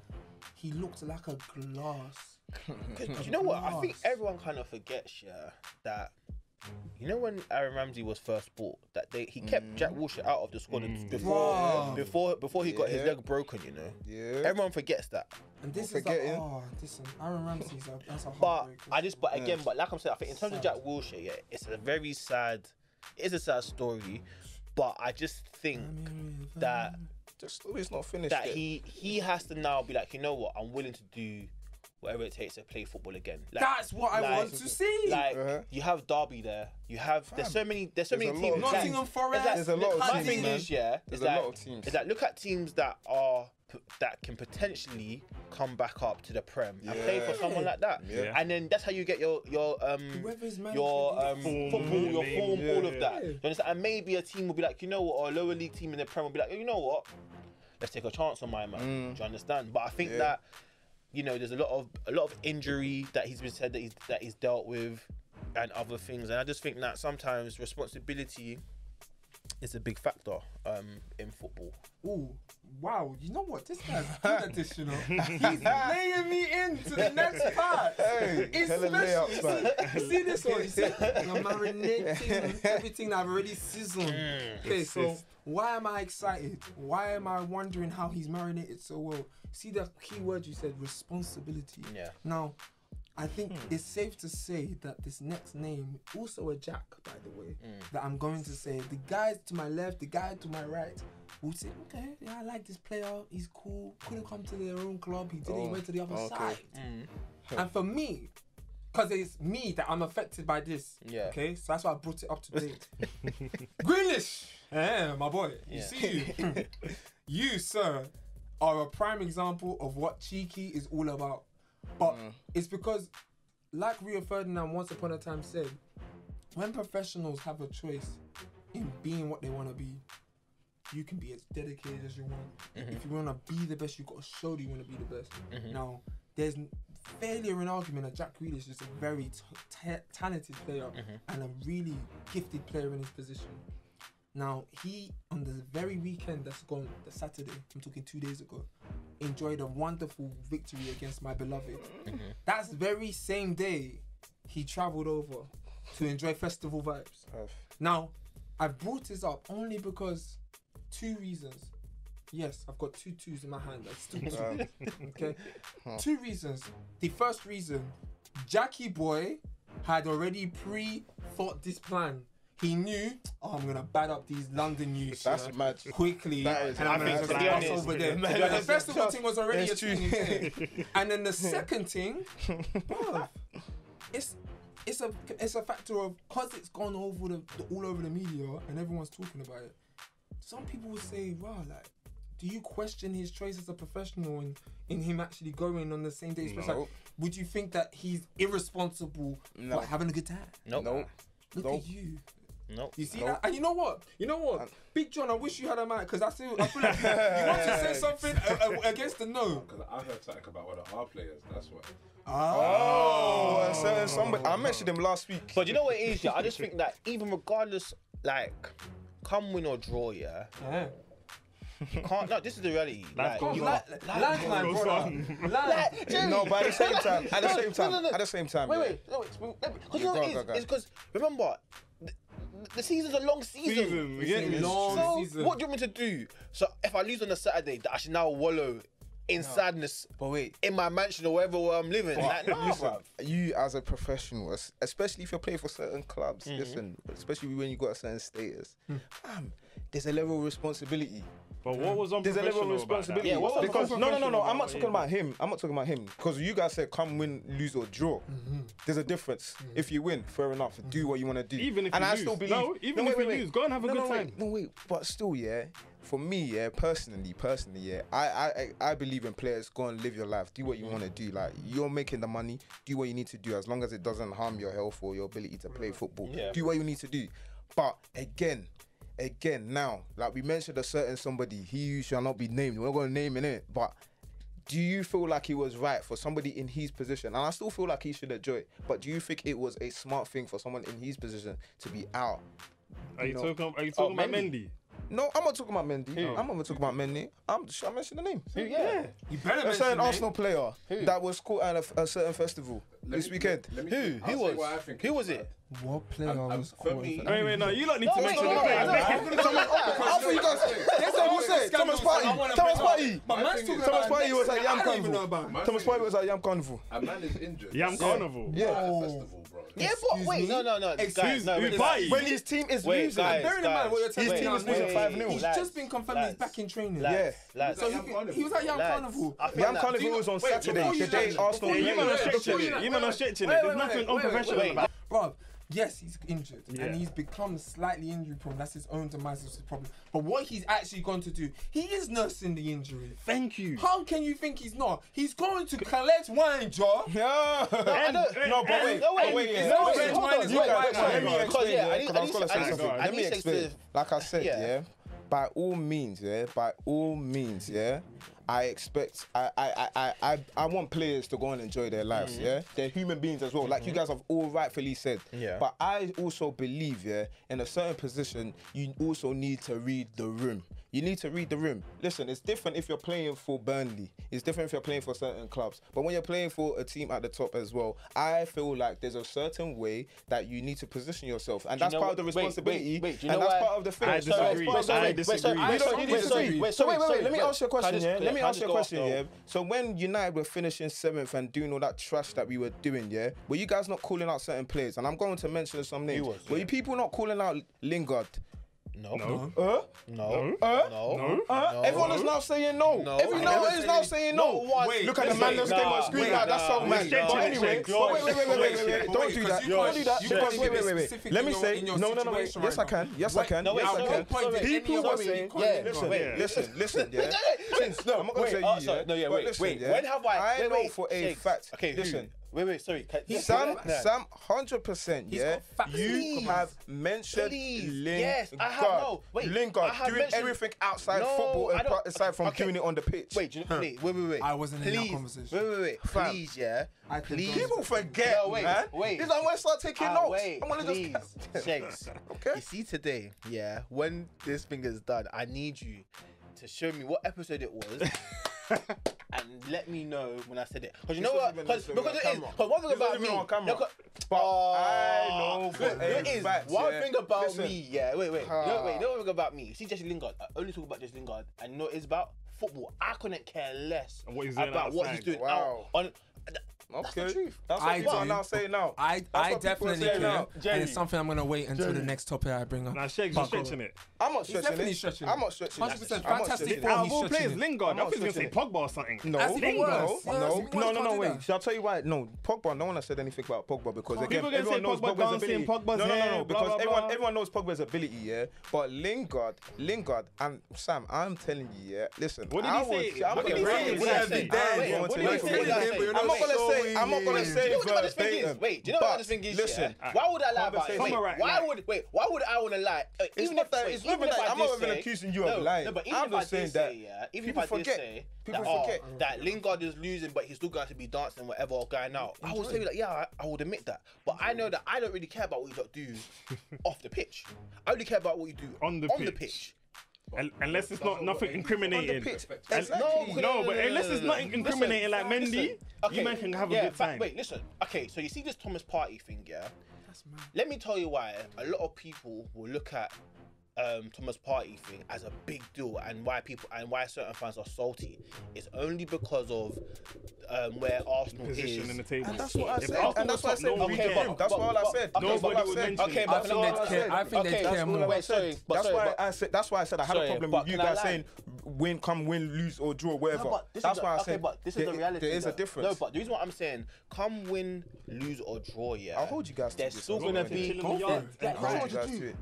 he looked like a glass. You know what? I think everyone kind of forgets, that You know when Aaron Ramsey was first bought, that he kept Jack Wilshere out of the squad before he got his leg broken. You know, everyone forgets that. And this is like, listen, Aaron Ramsey's that's a But like I'm saying, I think in terms of Jack Wilshere, it's a sad story. But I just think that the story's not finished. That he has to now be like, you know what, I'm willing to do whatever it takes to play football again. Like, that's what I want to see. Like you have Derby there. You have there's so many teams. Nottingham Forest. There's a lot of my teams. thing is, there's a lot of teams. Is that look at teams that can potentially come back up to the Prem and play for someone like that. And then that's how you get your football, your form, all of that. You understand? And maybe a team will be like, you know what, or a lower league team in the Prem will be like, you know what, let's take a chance on my man. Do you understand? But I think that, you know, there's a lot of injury that he's been said that he's dealt with and other things, and I just think that sometimes responsibility is a big factor in football. Ooh, wow! You know what? This guy's good at this, you know. He's laying me into the next part. Hey, See this one? You see, I'm marinating everything that I've already sizzled. Okay, so why am I excited? Why am I wondering how he's marinated so well? See the key word you said, responsibility. Yeah. Now, I think it's safe to say that this next name, also a Jack, by the way, that I'm going to say, the guys to my left, the guy to my right, will say, okay, yeah, I like this player, he's cool, couldn't come to their own club, he didn't, he went to the other side. And for me, because it's me that I'm affected by this, okay, so that's why I brought it up to date. Grealish, my boy, you see you. You, sir, are a prime example of what cheeky is all about. But it's because, like Rio Ferdinand once upon a time said, when professionals have a choice in being what they want to be, you can be as dedicated as you want. If you want to be the best, you've got to show that you want to be the best. Now, there's failure in argument that Jack Grealish is a very talented player and a really gifted player in his position. Now, he, on the very weekend that's gone, the Saturday, I'm talking 2 days ago, enjoyed a wonderful victory against my beloved. That's very same day he travelled over to enjoy festival vibes. Now, I brought this up only because 2 reasons. Yes, I've got 2 twos in my hand. That's still 2. Okay? 2 reasons. The first reason, Jackie boy had already pre-thought this plan. He knew, I'm going to bad up these London youths quickly. And I'm going to pass over them. The festival thing was already a thing. And then the second thing, bruv, it's a factor of, because it's gone over all over the media and everyone's talking about it. Some people would say, wow, like, do you question his choice as a professional in him actually going on the same day? No. Like, would you think that he's irresponsible for having a good time? No. Look at you. No. You see that? And you know what? Big John, I wish you had a mic because I feel like you want to say something against the no. Because I heard something about one of our players, that's why. So somebody, I mentioned him last week. But you know what it is, I just think that even regardless, like, come win or draw, you can't. No, this is the reality. No, but at the same time. Wait. Because you know what it is? It's because, remember, the season's a long season. Long season. What do you want me to do? So if I lose on a Saturday, that I should now wallow in sadness in my mansion or wherever where I'm living. Listen, you as a professional, especially if you're playing for certain clubs, listen, especially when you got a certain status, there's a level of responsibility. But what was There's a level of responsibility. Because no, I'm not talking about him. Because you guys said come win, lose or draw. There's a difference. If you win, fair enough. Do what you want to do. Even if and you I lose. still believe. If you lose, go and have a good time. But still, for me, personally, I believe in players. Go and live your life. Do what you want to do. Like, you're making the money. Do what you need to do, as long as it doesn't harm your health or your ability to play football. Do what you need to do. But again, now, like we mentioned a certain somebody, he shall not be named. We're not going to name it, but do you feel like it was right for somebody in his position? And I still feel like he should enjoy it. But do you think it was a smart thing for someone in his position to be out? Are you talking about Mendy? No, I'm not talking about Mendy. I'm not talking about Mendy. Should I mention the name? You better mention a certain Arsenal player that was caught at a certain festival this weekend. Who was it? What player was for me- Wait, no, you lot need to mention the no, players. I thought you guys. Yes, I will say Thomas Partey. Thomas Partey. But man's talking Thomas about Partey was at Yam I don't even know Carnival. about him. Thomas Partey was at Yam Carnival. A man is injured. Yam Carnival. Yeah. Festival, bro. Yeah, Excuse but wait, me? no, Excuse no, me? wait, Partey? when his team is Wait, losing, guys. Bearing in mind what you're telling his me team now, is losing wait, 5-0. He's just been confirmed he's back in training. Yeah. Lads, So he was at Yam lads, Carnival. I feel Yam like- Carnival was on Wait, Saturday, before you the day land, Arsenal before You man are Wait, stretching before it. you- You man are stretching it. There's nothing unprofessional. Bruv, yes, he's injured Yeah. and he's become slightly injury prone. That's his own demise, that's his problem. But what he's actually going to do, he is nursing the injury. Thank you. How can you think he's not? He's going to collect wine, Joe. Yeah. No, but wait. No, wait. Wait, yeah. No, Wait, wait, hold wait, on. wait, You guys, wait, let me wait, explain. yeah, Yeah, 'cause I was gonna say I something. need Let me to explain. explain. Like I said, Yeah. yeah. By all means, yeah. I expect, I want players to go and enjoy their lives, yeah? They're human beings as well, like you guys have all rightfully said. Yeah. But I also believe, yeah, in a certain position, you also need to read the room. You need to read the room. Listen, it's different if you're playing for Burnley. It's different if you're playing for certain clubs. But when you're playing for a team at the top as well, I feel like there's a certain way that you need to position yourself. And that's know part of the what- responsibility. wait, do you and know that's why- part of the thing. I disagree. That's part of the I thing. disagree. You don't need to disagree. Wait, So wait, sorry, let me ask you a question, yeah? Let me ask you a question, after? yeah? So when United were finishing 7th and doing all that trash that we were doing, yeah? Were you guys not calling out certain players? And I'm going to mention some names. was, Were yeah. you people not calling out Lingard? No. No. Everyone is now saying no. No. Everyone is now saying no. Wait, Look at the man that's came on screen now. That's so mad. Nah. But anyway, Shakes. but wait. Don't do that. because Don't do that. you Because can't wait. be specific Let me in say your no. situation Yes, I right now. can. Yes, I can. No, wait, Yes, I sorry. can. At what point did People any were of you saying, call yeah, him listen, Lingard? listen, yeah. Since no, I'm not gonna say you. Sorry, no, yeah, But wait, listen, wait. yeah. When have I know wait, for a Shakes. fact. Okay, Listen. Wait, sorry. Sam, 100%, He's yeah. got facts. You Please. have mentioned Please. Lingard. Yes, I have, no, wait, Lingard I have doing mentioned- everything outside No, football I don't- aside from okay. doing it on the pitch. Wait, do you know, wait. I wasn't in that Please. conversation. Wait. Fam. Please, yeah. I can Please. go- People forget, No, wait, man. wait. This is when I start taking notes. Wait, I'm gonna please. just. Shakes. Okay. You see today, yeah, when this thing is done, I need you to show me what episode it was. And let me know when I said it. Because you know what? Because it is. Because one thing about me. on camera. No, 'cause- But I know for Look, a it is. fact, One yeah. thing about Listen. me, yeah. Wait. No one thing about me. See Jesse Lingard. I only talk about Jesse Lingard. And you know what it's about? Football. I couldn't care less And what he's doing about what he's outside. doing Wow. out on. That's the Okay. truth. That's what I people are do. now saying now. I That's what people are definitely saying care, now. and it's something I'm gonna wait until the next topic I bring up. Nah, Shakes, But you're stretching it. I'm not He's stretching definitely it. stretching I'm it. not stretching 100%. it. I'm not Fantastic stretching ball. it. Out he's of all stretching players, it. Lingard. I'm I not was going to say stretching Pogba or something. No, That's even worse. Yeah, that's even worse. no. Can't do Wait, that. shall I tell you why? No, Pogba. No one has said anything about Pogba because again, People gonna say everyone knows Pogba Pogba's dancing, ability. Pogba's No, hair, because blah, blah, blah. everyone knows Pogba's ability, yeah. But Lingard, and Sam, I'm telling you, yeah. Listen, What did he say? I'm What gonna did he bring say? it What did he every say? day. Wait, I'm what going did he to say? make it. What did he say? I'm not gonna say You know what the thing is? verbatim. Wait, do you know what But the thing is? listen, Yeah? Why would I lie about it? conversation. Why would I want to lie? It's not that. It's not that. I'm not even accusing you of lying. No, but even I'm if I just saying did that. say, yeah, even if people I did forget. say People that, forget. that Lingard is losing, but he's still going to be dancing, whatever, or going out, I would say that, yeah, I would admit that. But I know that I don't really care about what you lot do off the pitch. I only care about what you do On the pitch. Unless it's not nothing incriminating. No, but unless it's not incriminating like Mendy, you man can have a good time. Wait, listen. Okay, so you see this Thomas Partey thing, yeah? Let me tell you why a lot of people will look at Thomas Partey thing as a big deal, and why certain fans are salty. It's only because of where Arsenal Position is. in the table. And that's what I If said. Arsenal And that's why I was said top, no we one him. cares. That's all I said. Nobody would mention Okay, it. but I think they care more. Wait, sorry, but That's sorry, why but- I said. That's why I said I had a Sorry, problem but with you can I guys lie? saying win, lose or draw, whatever. No, but this That's is why I okay, said. but this is the reality. There is a though. difference. No, but the reason why I'm saying, come win, lose or draw, yeah. I'll hold you guys to There's this. still I'll gonna hold you be. to it. Chill in the yard. That's I'll what hold you you guys to do. it.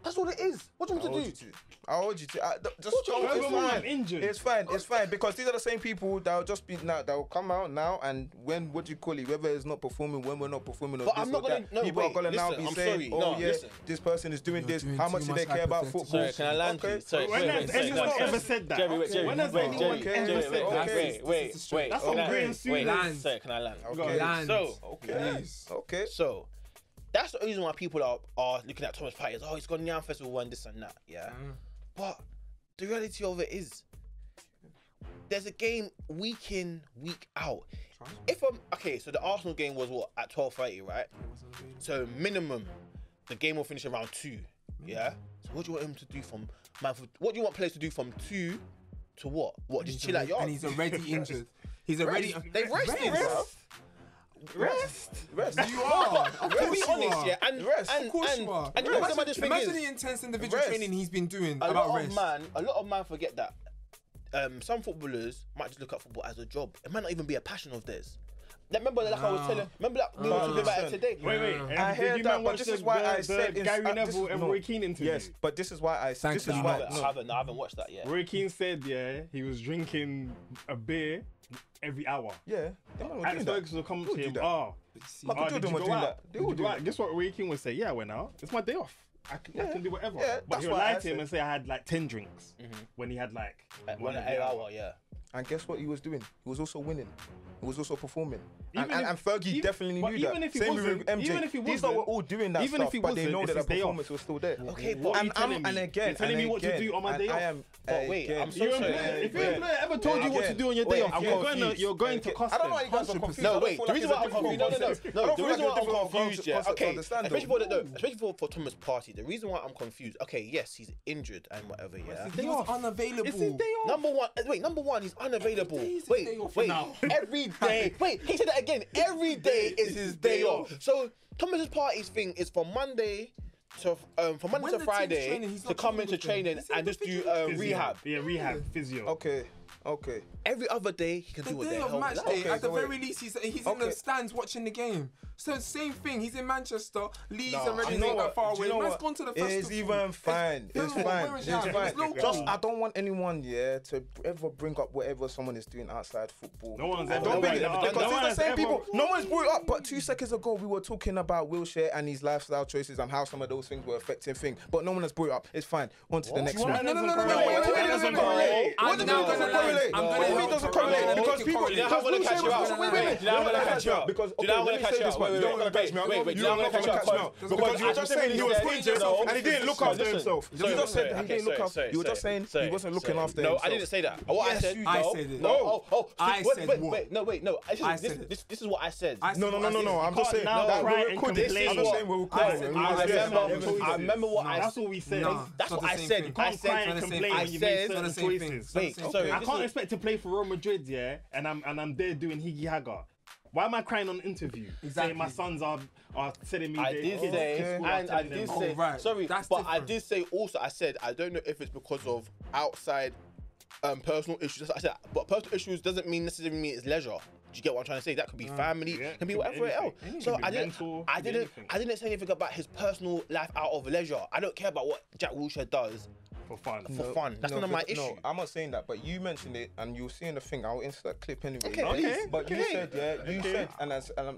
That's what it is. What do you I'll want hold me you to do? to it. I'll hold you to it. Just What do you go. want It's me to do? fine. Injured. It's fine because these are the same people that will just be now. That will come out now and when what do you call it? Whether it's not performing, when we're not performing, or But this I'm not or gonna- that. no, People are wait, gonna now listen, be I'm saying, sorry, "Oh no, yeah, listen. this person is doing You're this. doing How too much do much they care about hypothetical. football?" Sorry, can I land Okay. you? Sorry, When has anyone ever said that? Jerry, When has anyone ever said that? wait. That's some grey and Sue. Land. Sorry, can I land? Okay. Land. So, Please. Okay. So, that's the reason why people are looking at Thomas Partey as, oh, he's gone Yam Festival and this and that, yeah? But the reality of it is, there's a game week in, week out. If I'm okay, so the Arsenal game was what at 12:30, right? So minimum, the game will finish around 2. Yeah. So what do you want him to do from? What do you want players to do from 2 to what? What? Just chill out your. And he's already injured. He's already. They rested, bro. Rest. You are. To be honest, yeah, and Of course you are. And you know what the thing Imagine is? the intense individual training he's been doing A about lot rest. of man forget that. Some footballers might just look at football as a job. It might not even be a passion of theirs. Remember, like I was telling. Remember that we were talking about it today. Wait. I heard that, but this is why I said Gary Neville and Roy Keane interview. Yes, but this is why I. Thanks, This is you why. know. I haven't watched that yet. Roy Keane said, he was drinking a beer every hour. Yeah, they might not Alex do that. Ferguson will come Who to do him. that? Did do you them go or do out? that. They Did all you do go out? that. Guess what Roy Keane would say? Yeah, I went out. It's my day off. I can do whatever. Yeah, but that's he'll what lie I to him said. and say I had like 10 drinks when he had like 1 every hour, yeah. And guess what he was doing? He was also winning. He was also performing. Even And if- Fergie even- definitely but knew that. even if he Same wasn't- with MJ. even if he These lot were wasn't- all doing that even if stuff, he but they wasn't, know it's that the his day off. performance was still there. Okay, What are you telling me? And again, You're telling me what to do on my day off. But wait, I'm so If sorry. your employer ever told you what to do on your day off, you're going to cost I don't know them. why you guys are confused. No, I don't wait. feel The like reason it's why a I'm confused, difficult no. concept. I The don't feel reason like why it's a I'm difficult confused, yeah. concept to Okay, understand, especially for Thomas Partey. The reason why I'm confused. Okay, yes, he's injured and whatever. Yeah. He was unavailable. It's his day off. Number one, he's unavailable. Every day is his Wait, day off wait. now. Every day. Wait, he said that again. Every day is his day off. So Thomas Partey's thing is from Monday to When the team's Friday training, he's to not come training into with them. training He's in and just do individual Physio. rehab. Yeah, rehab, physio. Okay. Every other day he can The do what the day of hell. match he day, likes. at the so wait. very least, he's in Okay. the stands watching the game. So same thing. He's in Manchester, Leeds, No, and do you everything know that what? far Do you away. know Man's what? gone to the It's festival. even fine. It's Where fine. is It's Jan? fine. It's local. Just I don't want anyone, to ever bring up whatever someone is doing outside football. No one's I ever don't brought bring it it up. because No it's one the has same ever- people. No one's brought it up. But 2 seconds ago, we were talking about Wilshere and his lifestyle choices and how some of those things were affecting things. But no one has brought it up. It's fine. On to the next one. No. Wait, That doesn't correlate. What I'm do you now mean it doesn't gonna lie. correlate? I'm What gonna do you mean it doesn't correlate? correlate. Because Make it people. correlate. Do you know how I'm gonna catch you out? Wait, Do you know how I'm gonna catch you out? Because Do you know how I'm gonna catch you out? You're not gonna catch me out. Wait, You're not gonna catch me out. Because you were just saying he was injured and he didn't look after himself. You just said he didn't look after. You were just saying he wasn't looking after himself. No, I didn't say that. What I Yes, said. you No, did. I said it. No. I Wait, said wait, what? wait. No, wait. No. I said it. This is what I said. I said No. what I said. I'm just saying. now that cry we're and recording. complain. I'm just saying we're recording. I remember what I That's all we said. Nah. That's It's what not I the same said. thing. I Can't cry said. and the same complain thing. when you I make said- certain it's not the same thing. choices. Wait, Wait, Same sorry. thing. I this can't is- expect to play for Real Madrid, and I'm there doing higgy haga. Why am I crying on interview? Exactly. Saying my sons are telling me I they- did kids say, at school are and I telling did them. say, right. sorry, That's but I different. did say also, I said, I don't know if it's because of outside personal issues. That's what I said, but personal issues doesn't necessarily mean it's leisure. Do you get what I'm trying to say? That could be family, Yeah, can be could be whatever else. anything. So Could be I didn't, mental, I could be didn't, anything. I didn't say anything about his personal life out of leisure. I don't care about what Jack Wilshere does for fun. for fun. That's none of my issue. No, I'm not saying that, but you mentioned it, and you'll see in the thing. I'll insert that clip anyway. Okay, Okay. But you okay. said, you said, and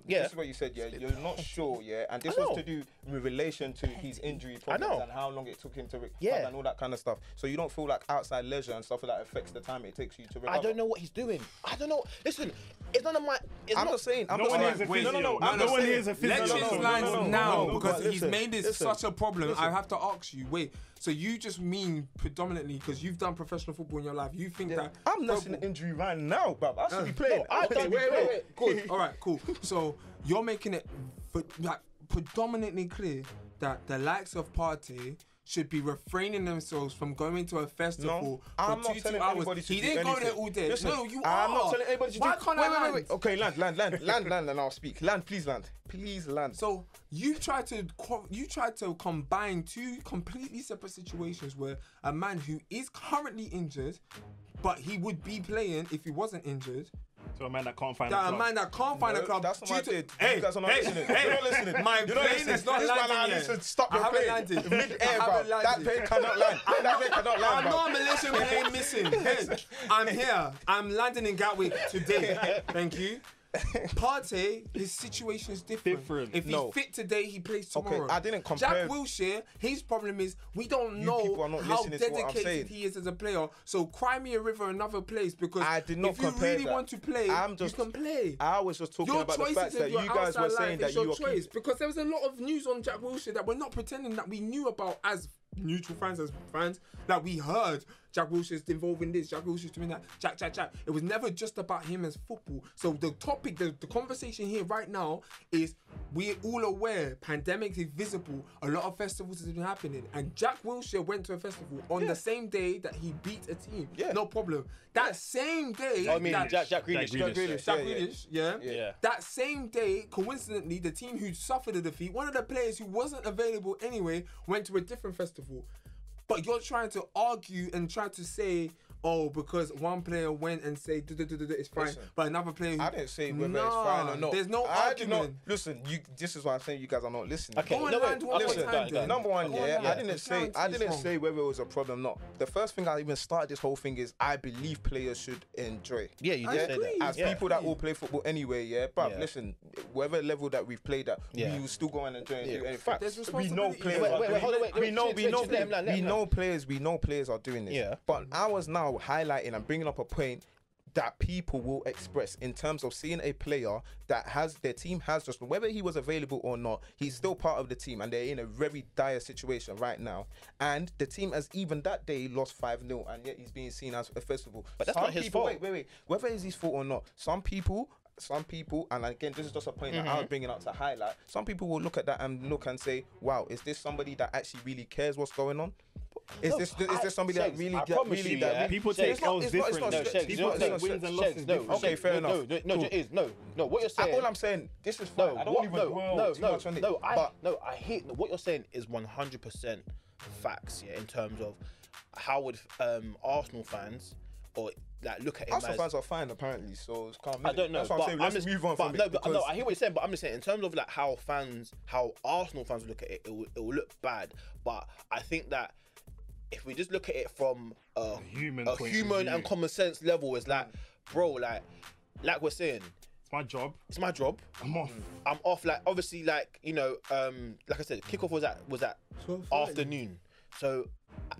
Yeah. this is what you said, you're not sure, and this I know. was to do with relation to his injury problems know. and how long it took him to recover Yeah. and all that kind of stuff. So you don't feel like outside leisure and stuff like that affects the time it takes you to recover. I don't know what he's doing. I don't know. Listen, it's none of my. It's I'm not not saying. I'm No not one saying. is a Wait, physio. no. I'm No not one saying. is a physio. Let No, his no, lines no, now no, because but he's listen, made this listen. such a problem. I have to ask you. Wait, so you just mean predominantly because you've done professional football in your life? You think that I'm nursing an injury right now, bruv. I should be playing. Okay, wait. Cool. All right, cool. So you're making it like predominantly clear that the likes of Partey should be refraining themselves from going to a festival I'm for not 2 telling hours. anybody to He do didn't go there anything. all day. Listen, No, you I'm are. not telling anybody to Why do. can't I land? Wait. Okay, land, and I'll speak. Land, please land. So you try to combine 2 completely separate situations where a man who is currently injured, but he would be playing if he wasn't injured. To a man that can't find That a a club. man that can't find a club. That's not what I due to- did. Hey, You guys are not listening. hey, You're not listening. My You're not plane listening. is not This man, landing I yet. need to stop I your haven't plane. landed. Mid-air, I haven't bruv. That landed. plane cannot land. That plane cannot land, I'm bruv. not a Malaysian plane missing. Hey, I'm here. I'm landing in Gatwick today. Thank you. Partey, his situation is different. If he's fit today, he plays tomorrow. I didn't compare. Jack Wilshere, his problem is we don't You know people are not how listening to what I'm dedicated saying. he is as a player. So cry me a river another place because I did not if you compare really that. want to play, I'm just- you can play. I was just talking Your about the choices fact of that your you guys were outside saying life that is you your were choice because there was a lot of news on Jack Wilshere that we're not pretending that we knew about as neutral fans, as fans, that we heard Jack Wilshere's involved in this, Jack Wilshere's doing that, Jack. It was never just about him as football. So the topic, the conversation here right now is we're all aware pandemic is visible. A lot of festivals have been happening, and Jack Wilshere went to a festival on the same day that he beat a team. Yeah. No problem. That same day, I mean, Jack Grealish, yeah. That same day, coincidentally, the team who suffered a defeat, one of the players who wasn't available anyway, went to a different festival. But you're trying to argue and try to say, oh, because one player went and said it's fine, but another player I didn't say whether it's fine or not. There's no argument. Listen, this is why I'm saying you guys are not listening. Okay, number one, I didn't say whether it was a problem or not. The first thing I even started this whole thing is I believe players should enjoy. Yeah, you did say that. As people that all play football anyway, but listen, whatever level that we've played at, we will still go and enjoy and do anything. We know players. We know players are doing this. Yeah. But I was now highlighting and bringing up a point that people will express in terms of seeing a player that has their team has just whether he was available or not, he's still part of the team and they're in a very dire situation right now. And the team has even that day lost 5-0 and yet he's being seen as a festival. But that's not his fault. Wait. Whether it's his fault or not, some people, and again, this is just a point that I was bringing up to highlight. Some people will look at that and look and say, "Wow, is this somebody that actually really cares what's going on? Is this somebody that really people take L's differently? People take wins and losses differently. Okay, fair enough. No. What you're saying? All I'm saying, this is fine. I don't even dwell too much on it. I hate what you're saying is 100% facts. Yeah, in terms of how would Arsenal fans or like look at it. Arsenal fans are fine apparently, so it's calm. I don't know. That's what I'm saying. Let's move on from it. No, I hear what you're saying, but I'm just saying in terms of like how Arsenal fans look at it, it will look bad. But I think that if we just look at it from a human and common sense level, it's like, bro, like we're saying, it's my job. I'm off. Like obviously, like you know, like I said, kickoff was at afternoon. So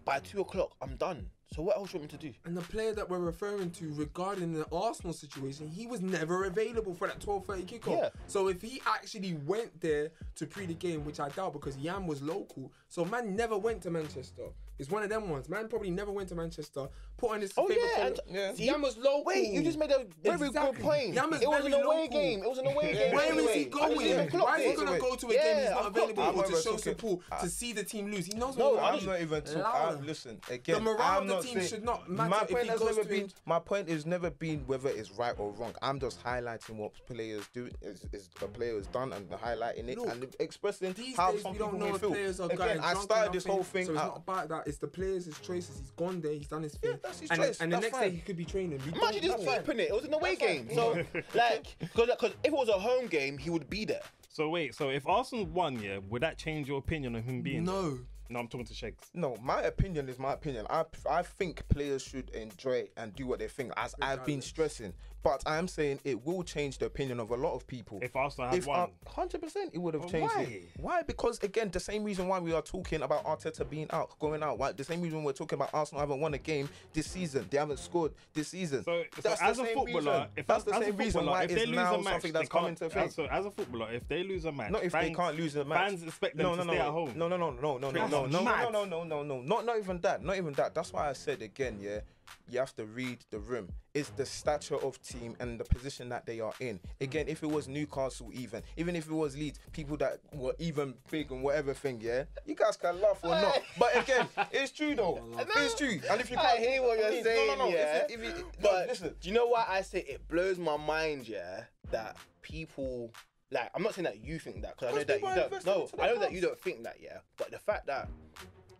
by 2:00, I'm done. So what else do you want me to do? And the player that we're referring to regarding the Arsenal situation, he was never available for that 12:30 kickoff. Yeah. So if he actually went there to pre the game, which I doubt because Yam was local, so man never went to Manchester. It's one of them ones. Man probably never went to Manchester. Put on his favorite colour. Yam was local. Wait, you just made a very good point. Yam is it was very an away local. game. It was an away game. Where is he going? Why is he gonna go to a game he's not available I'm to show support to see the team lose? He knows. I'm not even talking. Listen again. The morale of the team should not matter. My point has never been whether it's right or wrong. I'm just highlighting what players do. Is the players done and highlighting it and expressing how some people may feel. Again, I started this whole thing. So it's not about that. It's the players' choices. He's gone there. He's done his thing. Yeah, that's his choice. And the next day he could be training. Imagine just keeping it. It was an away game. So like, because if it was a home game, he would be there. So wait. So if Arsenal won, would that change your opinion on him being? No. No, I'm talking to Shakes. No, my opinion is my opinion. I think players should enjoy and do what they think, as I've been stressing. But I am saying it will change the opinion of a lot of people. If Arsenal had won. 100% it would have changed it. Why? Because, again, the same reason why we are talking about Arteta going out. Why? The same reason we're talking about Arsenal haven't won a game this season. They haven't scored this season. So as a footballer, that's the same reason why it's now something that's coming to face. So as a footballer, if they lose a match. Not if they can't lose a match. Fans expect them to stay at home. No. Not even that. That's why I said again, you have to read the room. It's the stature of team and the position that they are in. Again, if it was Newcastle even if it was Leeds, people that were even big and whatever thing, you guys can laugh or not. But again, it's true though. It's true. And if you can't hear what you're saying, but listen. Do you know why I say it blows my mind, that people... Like, I'm not saying that you think that, because I know that you don't. No, I know that you don't think that, But the fact that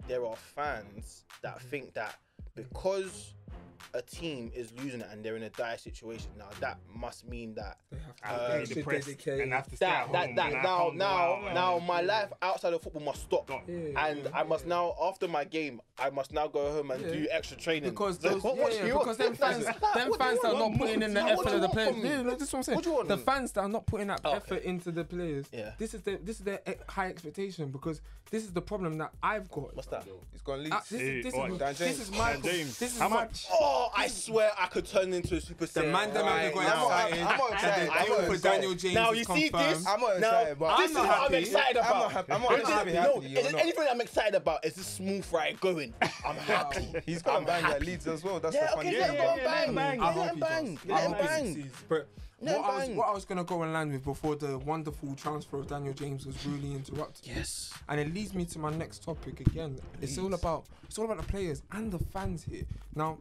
there are fans that think that because a team is losing it and they're in a dire situation, now that must mean that they depressed and have to stay at home. Now my life outside of football must stop, and I must now, after my game, I must now go home and do extra training. Because because them fans that are not putting in the effort of the players. This is what I'm saying. The fans that are not putting that effort into the players. This is their high expectation, because this is the problem that I've got. What's that? It's gone Leeds. This is my. James. This is How my. much? Oh, I swear I could turn into a Super The Saiyan. man them right got now. excited. I'm not excited. The I'm deal not for excited. Daniel James Now is you see confirmed. this. I'm not Now, excited, but this is what I'm happy. excited I'm about. not happy. I'm not happy. No, You're not. anything I'm excited about is this smooth ride going. I'm happy. He's got I'm a bang that happy. leads as well. That's Yeah, the funny okay, thing. let him go and bang. bang. I Let hope him he bang. does. Let I him hope he bang. succeeds. But Let him bang. what I was gonna go and land with before the wonderful transfer of Daniel James was really interrupted. Yes. And it leads me to my next topic again. It's all about the players and the fans here. Now,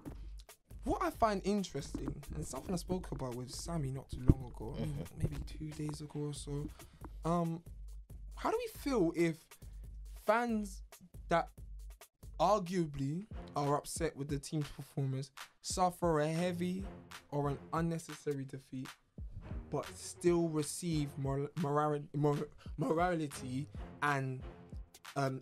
what I find interesting, and something I spoke about with Sammy not too long ago, maybe 2 days ago or so. How do we feel if fans that arguably are upset with the team's performance suffer a heavy or an unnecessary defeat, but still receive morality and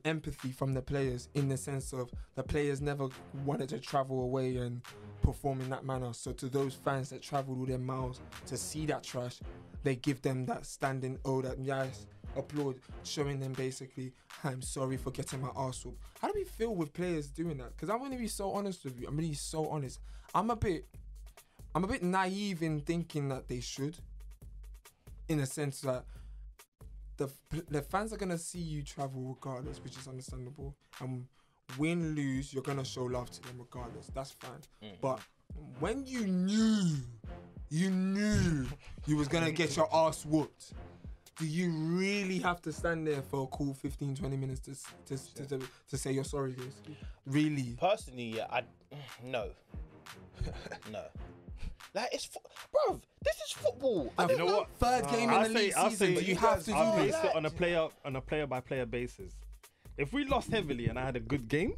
empathy from the players, in the sense of the players never wanted to travel away and perform in that manner? So to those fans that travelled all their miles to see that trash, they give them that standing that yes applaud, showing them basically, I'm sorry for getting my arse whooped. How do we feel with players doing that? Because I'm going to be so honest with you. I'm really so honest. I'm a bit naive in thinking that they should, in a sense that the fans are going to see you travel regardless, which is understandable. And win, lose, you're going to show love to them regardless. That's fine. But when you knew you was going to get your ass whooped, do you really have to stand there for a cool 15, 20 minutes to say you're sorry, basically? Really? Personally, yeah, no. No. Like, bruv, this is football. You know what? Third game in the league season, do you have to I'll do base this? it on a player by player basis. If we lost heavily and I had a good game,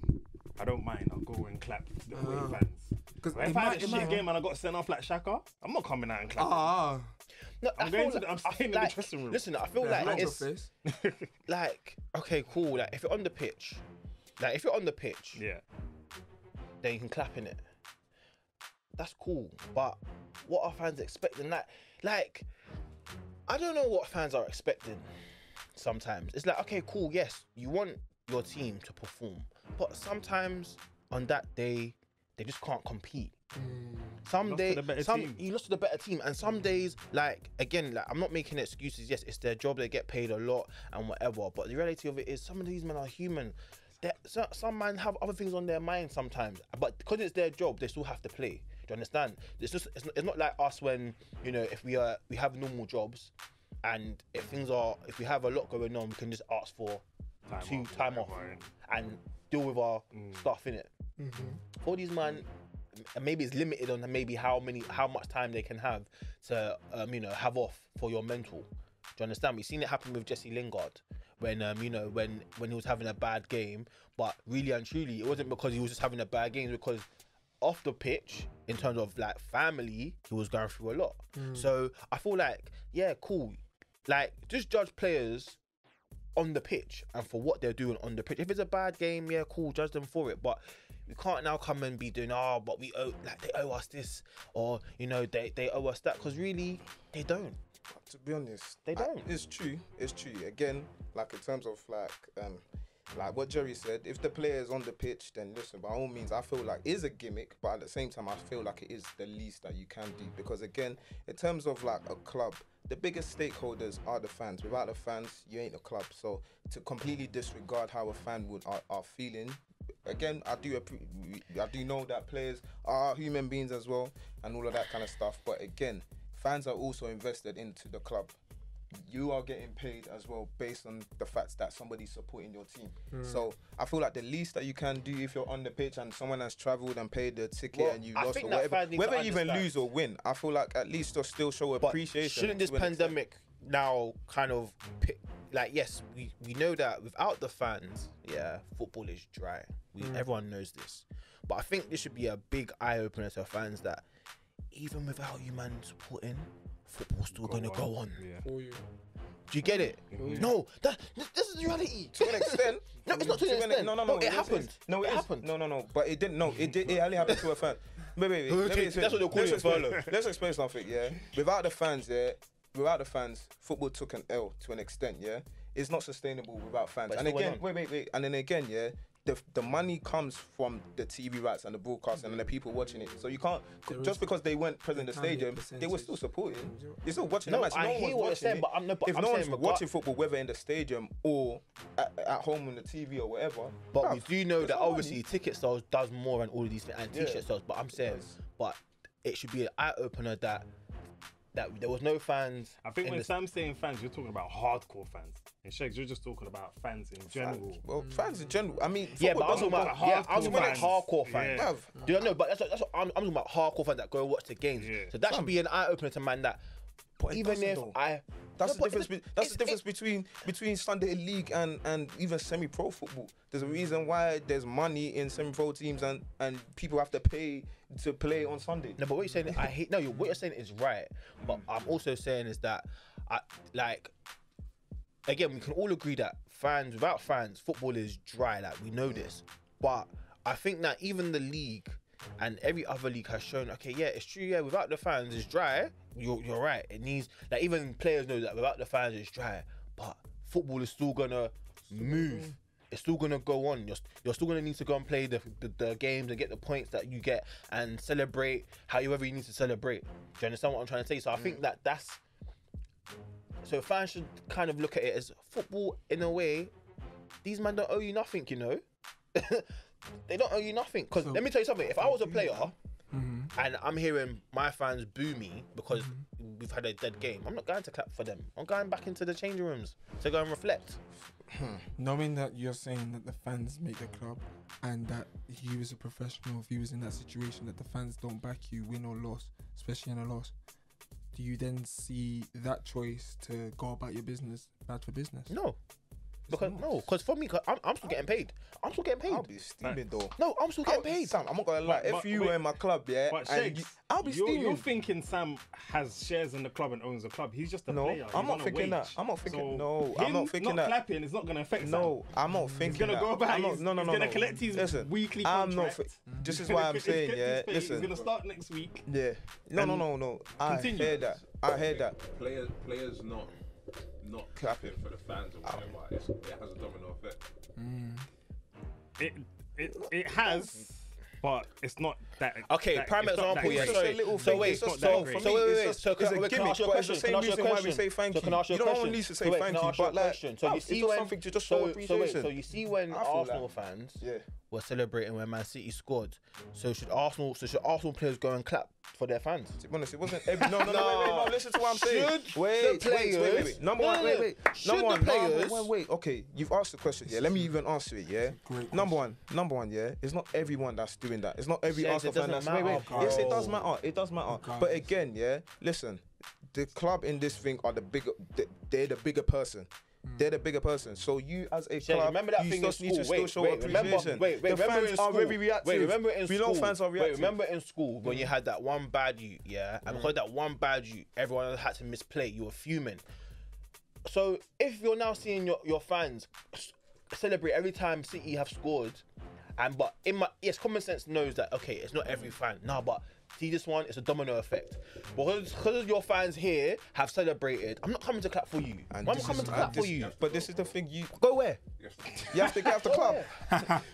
I don't mind. I'll go and clap the away fans. Because If I had a shit game and I got sent off like Shaka, I'm not coming out and clapping. No, I'm staying in the dressing room. Listen, I feel like it's like, okay, cool. Like, if you're on the pitch, Yeah. then you can clap in it. That's cool. But what are fans expecting? Like, I don't know what fans are expecting sometimes. It's like, okay, cool, yes, you want your team to perform, but sometimes on that day, they just can't compete. Some days, you lost to the better team, and some days, like, again, like, I'm not making excuses. Yes, it's their job; they get paid a lot and whatever. But the reality of it is, some of these men are human. Some men have other things on their mind sometimes, but because it's their job, they still have to play. Do you understand? It's not like us when, you know, if we have normal jobs, and if we have a lot going on, we can just ask for time off and deal with our stuff in it. For these men, maybe it's limited on maybe how much time they can have to have off for your mental. Do you understand? We've seen it happen with Jesse Lingard when when he was having a bad game, but really and truly it wasn't because he was just having a bad game, because off the pitch, in terms of like family, he was going through a lot. So I feel like, yeah, cool, like, just judge players on the pitch and for what they're doing on the pitch. If it's a bad game, yeah, cool, judge them for it. But we can't now come and be doing, but we owe, like, they owe us this, or, you know, they owe us that, because really they don't. To be honest, they don't. It's true. Again, like, in terms of like what Jerry said, if the player is on the pitch, then listen, by all means, I feel like it is a gimmick, but at the same time, I feel like it is the least that you can do. Because again, in terms of like a club, the biggest stakeholders are the fans. Without the fans, you ain't a club. So to completely disregard how a fan are feeling, again, I do know that players are human beings as well, and all of that kind of stuff. But again, fans are also invested into the club. You are getting paid as well based on the fact that somebody's supporting your team. So I feel like the least that you can do, if you're on the pitch and someone has travelled and paid the ticket and you lost or whatever, whether you even lose or win, I feel like at least to still show appreciation. Shouldn't this pandemic now kind of like, yes, we know that without the fans, yeah, football is dry. Everyone knows this. But I think this should be a big eye opener to fans that even without you man supporting, football's still gonna go on. For you. Do you get it? No, this is reality. To an extent. No, it's not to an extent. No, it happened. No, it happened. No, but it didn't. No, it only happened to a fan. Wait. That's what they're calling it, furlough. Let's explain something, yeah? Without the fans, football took an L to an extent, yeah? It's not sustainable without fans. But And again, wait. And then again, yeah, the money comes from the TV rights and the broadcast and the people watching it. So you can't just because they weren't present in the stadium, they were still supporting. You're still watching the match. I hear what you're saying, but if no one's watching football, whether in the stadium or at home on the TV or whatever. But we do know that obviously ticket sales does more than all of these things and t-shirt sales. But I'm saying, but it should be an eye opener that there was no fans. I think when Sam's saying fans, you're talking about hardcore fans. And Shakes, you're just talking about fans in general. Well, fans in general. I mean, yeah, but I'm talking about hardcore fans. Yeah. Do you know? But that's what I'm talking about hardcore fans that go watch the games. Yeah. So that should be an eye opener to man that. But even if that's the difference. That's the difference between Sunday League and even semi-pro football. There's a reason why there's money in semi-pro teams and people have to pay to play on Sunday. No, but what you're saying, what you're saying is right. But I'm also saying is that, again, we can all agree that without fans, football is dry. Like, we know this. But I think that even the league and every other league has shown, okay, yeah, it's true, yeah, without the fans, it's dry. You're right. It needs, like, even players know that without the fans, it's dry. But football is still gonna move. It's still gonna go on. You're still gonna need to go and play the games and get the points that you get and celebrate however you need to celebrate. Do you understand what I'm trying to say? So I think that's. So fans should kind of look at it as football in a way. These men don't owe you nothing, you know. They don't owe you nothing. Because let me tell you something. If I was a player and I'm hearing my fans boo me because we've had a dead game, I'm not going to clap for them. I'm going back into the changing rooms to go and reflect. Knowing that you're saying that the fans make the club and that you as a professional, if you was in that situation, that the fans don't back you, win or loss, especially in a loss, do you then see that choice to go about your business bad for business? No. Because for me, I'm still getting paid. I'm still getting paid. I'll be steaming though. No, I'm still getting paid. Sam, I'm not gonna lie. If you were in my club, I'll be steaming. You're thinking Sam has shares in the club and owns the club. He's just a player. I'm not thinking that. I'm not thinking. No, I'm not thinking that. Clapping is not gonna affect Sam. No, I'm not thinking. He's gonna go back. He's gonna collect his weekly contract. This is why I'm saying, yeah. Listen, he's gonna start next week. Yeah. No. I hear that. Players not clapping for the fans or whatever. It has a domino effect. It has, but it's not that. Okay, prime example. Yeah, sorry. So wait. So it's a gimmick, but it's the same reason why we say thank you. You don't need to say thank you, but like, so you see when something to just show appreciation. So you see when Arsenal fans were celebrating when Man City scored. So should Arsenal players go and clap for their fans? To be honest, it wasn't every. No. Listen to what I'm saying. Wait. Number one. Wait. Okay, you've asked the question. Yeah, let me even answer it. Yeah. Number one. Yeah, it's not everyone that's doing that. It's not every Arsenal fan that's. Wait. Yes, it does matter. It does matter. But again, yeah. Listen, the club in this thing are the bigger. They're the bigger person. They're the bigger person. So you as a club, remember that you thing just in need to school. still show appreciation. The fans are very reactive. Remember in school. We know fans are reactive. Remember in school when you had that one bad you, and because that one bad you, everyone had to misplay. You were fuming. So if you're now seeing your fans celebrate every time City have scored, but common sense knows that okay, it's not every fan. No, but see this one, it's a domino effect. Because your fans here have celebrated, I'm not coming to clap for you. I'm coming to clap for you. But this is the thing, you go where? You have to get off the club.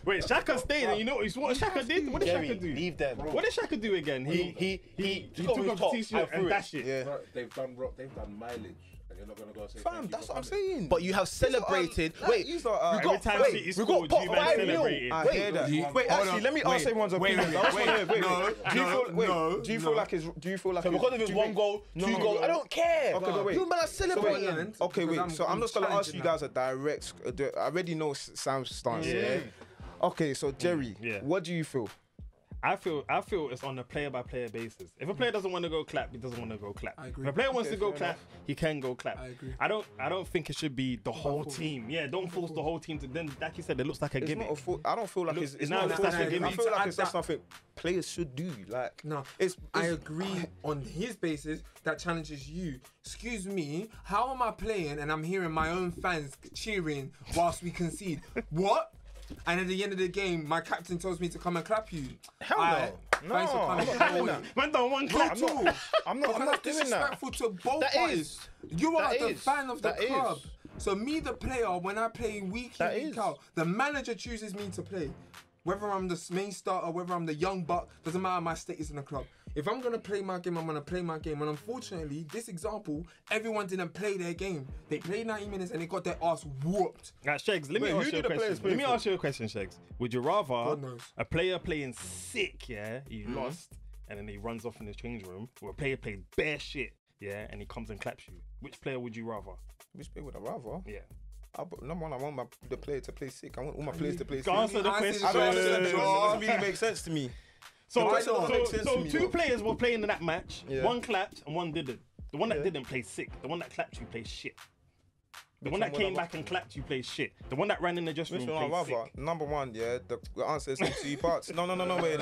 Wait, Xhaka stayed, and you know what Xhaka did? What did Xhaka do? Leave them. What did Xhaka do again? He took off the t-shirt and dashed it. Yeah. They've done mileage. You're not gonna go and say fam, that's what I'm saying. But you have celebrated. Wait, every time City scored, you man celebrated. I hear that. Wait, actually, let me ask everyone's opinion. Do you feel like it's? So because of his 1 goal, 2 goals, I don't care. Okay, but wait. You man are celebrating. Okay, wait. So I'm just gonna ask you guys a direct. I already know Sam's stance. Yeah. Okay, so Jerry, what do you feel? I feel it's on a player-by-player basis. If a player doesn't want to go clap, he doesn't want to go clap. I agree. If a player wants to go clap, he can go clap. I agree. I don't think it should be the whole team. Yeah, don't force the whole team to. Then, like you said, it looks like a gimmick. I don't feel like it's now not it's like a gimmick. I feel like it's just something players should do. Like I agree on his basis that challenges you. Excuse me, how am I playing and I'm hearing my own fans cheering whilst we concede? What? And at the end of the game, my captain tells me to come and clap you. Hell no. Thanks for coming. I'm not doing that. Man, don't want clap. I'm not doing that. Disrespectful to both parties. You are the fan of the club. So me, the player, when I play week in, week out, the manager chooses me to play. Whether I'm the main starter, whether I'm the young buck, doesn't matter my status in the club. If I'm gonna play my game, I'm gonna play my game. And unfortunately, this example, everyone didn't play their game. They played 90 minutes and they got their ass whooped. Right, Shegs, let me ask you a question. Let me ask you a question, Shegs. Would you rather a player playing sick, yeah, he lost, and then he runs off in the change room, or a player played bare shit, yeah, and he comes and claps you? Which player would you rather? Which player would I rather? Yeah. Number one, I want the player to play sick. I want all my players to play sick. Answer the question. I don't understand because it doesn't really make sense to me. So two players were playing in that match. Yeah. One clapped and one didn't. The one that didn't play sick. The one that clapped you played shit. The one that came back and clapped you plays shit. The one that ran in the dressing room plays sick. Number one, yeah. The answer is in two parts. No, wait.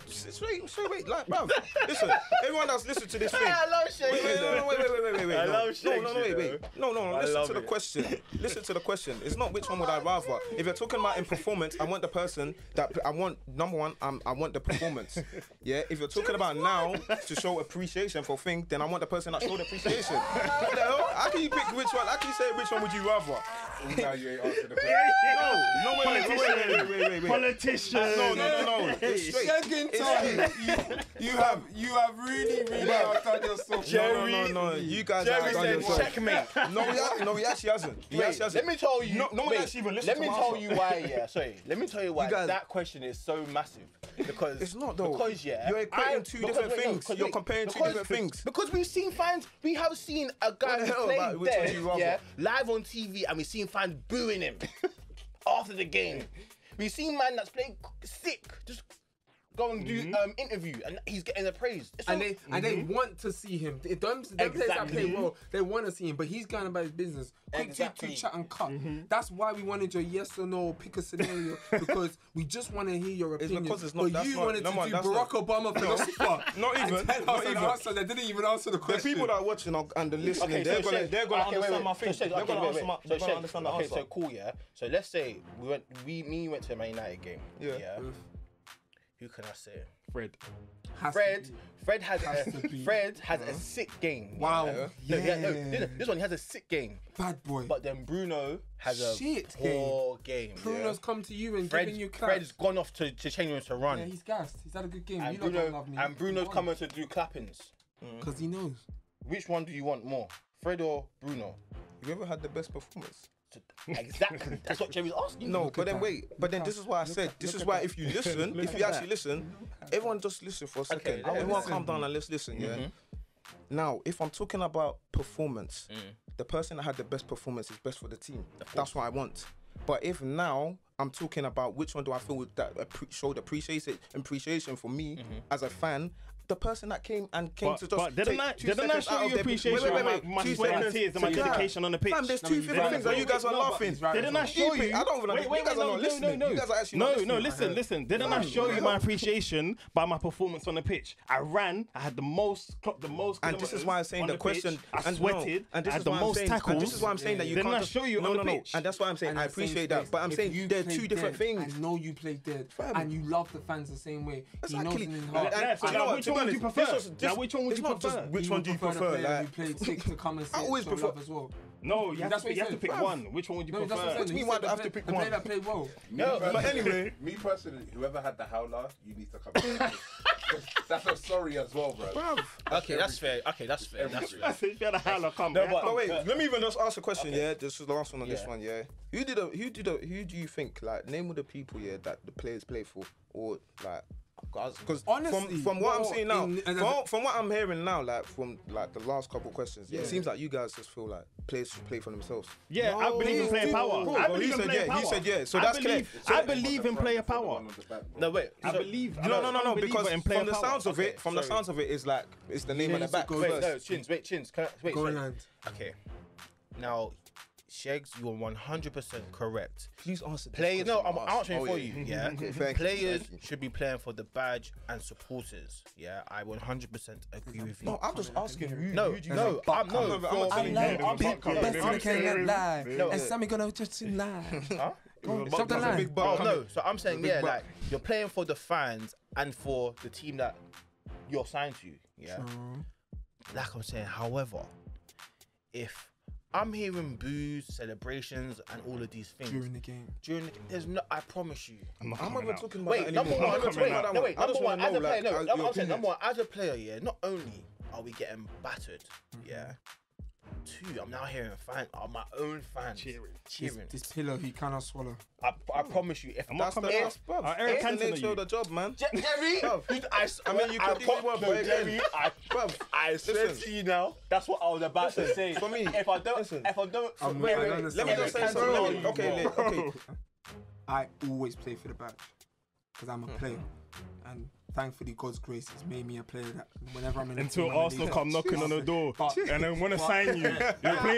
Straight, like, bruv. Listen, everyone that's listened to this thing. I love shit. Wait. I love shit. No. Listen to the question. Listen to the question. It's not which one would I rather. If you're talking about in performance, I want the person that I want. Number one, I want the performance. Yeah. If you're talking about now to show appreciation for things, then I want the person that showed appreciation. What the hell? How can you pick which one? How can you say which one would you rather? Now you ain't answered the question. Wait. Politician. No. It's straight. You have really outdone yourself. No. You guys Jerry outdone said yourself. checkmate. No, he actually hasn't. Let me tell you. No one actually even listened to my tell answer. you why. Yeah, sorry. Let me tell you why that question is so massive. Because it's not though. Because you're equating two different things. You're comparing two different things. Because we have seen a guy who's playing dead, live on TV, and we've seen fans booing him after the game. We've seen man that's playing sick, just go and do interview, and he's getting the praise. They want to see him. Them players that play well, they want to see him, but he's going about his business. Quick to chat and cut. That's why we wanted your yes or no, pick a scenario, because we just want to hear your opinion. It's because it's not. But you wanted to do Barack Obama philosopher. Not even. They didn't even answer the question. The people that are watching and the listening, they're gonna understand my thing. They're gonna understand the answer. So cool, yeah. So let's say me and you went to a Man United game. Yeah. Who can I say? Fred has a sick game. Wow. This one he has a sick game. Bad boy. But then Bruno has a poor game. Bruno's come to you and giving you claps. Fred's gone off to change rooms to run. Yeah, he's gassed. He's had a good game. And Bruno's coming to do clappings. Because he knows. Which one do you want more? Fred or Bruno? You ever had the best performance? Exactly. That's what Jerry's asking. No, but then this is why I said, this is why if you listen, if you actually listen, everyone just listen for a second. Everyone calm down and let's listen, yeah? Now, if I'm talking about performance, the person that had the best performance is best for the team. That's what I want. But if now I'm talking about which one do I feel that showed appreciation for me as a fan, the person that came to just didn't I show you appreciation? My sweat and tears and my dedication on the pitch. There's two different things and you guys are laughing. Didn't I show you? I don't even know. You guys are not listening. You guys are actually not listening. Listen. Didn't I show you my appreciation by my performance on the pitch? I ran. I had the most. And this is why I'm saying the question. I sweated. I had the most tackles. And this is why I'm saying that you can't. Didn't I show you on the pitch? And that's why I'm saying I appreciate that. But I'm saying they're two different things. I know you play dead, and you love the fans the same way. He knows it in his heart. Which one would you prefer? Now, which one would you prefer? Which one do you prefer? Like, you played sick to come and say I always prefer as well. No, you have to pick one. Which one would you prefer? What do you mean why do I have to pick one? The player that played well. But anyway, me personally, whoever had the howler, you need to come. That's a sorry as well, bro. Okay, that's fair. That's fair. If you had a howler, come. But wait, let me even just ask a question. Yeah, this is the last one on this one. Yeah, who do you think, like, name all the people that the players play for, or like? Because honestly, from what I'm seeing now, from what I'm hearing now, like from like the last couple of questions, it seems like you guys just feel like players should play for themselves. Yeah, I believe in player power. He said yeah. So that's clear. I believe in player power. No wait, I believe. No, because from the sounds of it, it's like it's the name of the back. Wait, Chins. Wait. Go ahead. Okay. Now, Shegs, you are 100% correct. Please answer. Players, no, I'm answering for you. Yeah, players should be playing for the badge and supporters. Yeah, I 100% agree with you. No, I'm just asking you. No, I'm and Sammy gonna just lie. Huh? Stop the line. Oh no, so I'm saying like you're playing for the fans and for the team that you're signed to. Yeah, like I'm saying. However, if I'm hearing boos, celebrations, and all of these things During the game. There's no. I promise you. I'm not I'm coming not out. talking about Wait, that number anymore. one. I'm not talking about that one. I Number just one, want to as know, a player, like, no, your I'm saying opinions. number one, as a player, yeah. Not only are we getting battered, yeah. Two, I'm now hearing my own fans cheering. This pillow he cannot swallow. I promise you, if I'm not that's coming out. Eric That's the Cantona, nature of the job, man. Jerry, I mean, you could do what, but Jerry, bruv, I said to you now. That's what I was about to say. for me, if I don't, listen. Let Let me just say something. Okay. I always play for the badge because I'm a player, and thankfully God's grace has made me a player that whenever I'm in Until Arsenal come knocking on the door and then want to sign you.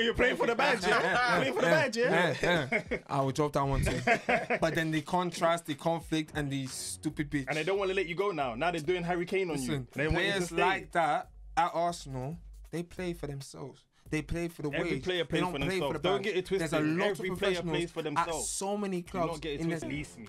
You're playing for the badge, yeah? Playing for the badge, yeah? I will drop down one too. But then the contrast, the conflict, and the stupid bitch. And they don't want to let you go now. Now they're doing Harry Kane on Listen, you. They want you to players stay. like that at Arsenal, they play for themselves. They play for the Every wage. player They plays don't for play themselves. the Don't badge. get it twisted. There's a lot Every of player professionals plays for at themselves. so many Do clubs. not get it in twisted. the- Release me.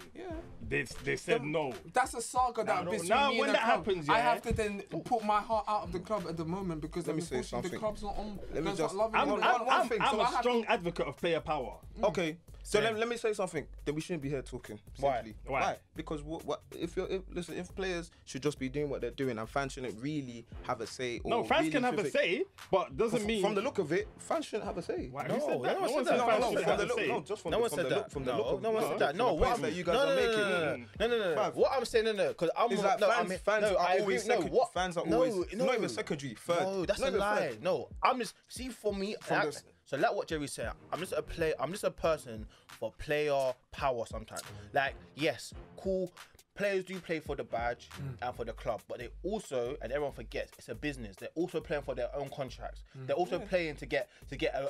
They said no. That's a saga that No, between now me when and the that club. happens, I yeah. have to then put my heart out of the club at the moment because Let me say unfortunately the something. club's not on. Let me does just- not love I'm- it. one thing, I'm So I a have strong to- advocate of player power. Okay. So let me say something. Then we shouldn't be here talking. Why? Simply. Why? Because what if players should just be doing what they're doing and fans shouldn't really have a say. Or No, fans really can have a specific- say, but doesn't mean. From the look of it, fans shouldn't have a say. Why? No, Who said that? no one No one said said that. fans No, shouldn't from have the a look, say. no, just from No the, one from said the that. look, from the No, look of no one the- said that. from No, the what points that you guys are making. No. What I'm saying, no, because I'm Is that no, fans, I mean, fans no, are I always agree, no, second, what? fans are No, always no. not even secondary, third. No, that's Not a even lie. third. No, I'm just see for me. From the- So like what Jerry said, I'm just a player. I'm just a person for player power. Sometimes, like yes, cool. Players do play for the badge and for the club, but they also, and everyone forgets, it's a business. They're also playing for their own contracts. They're also playing to get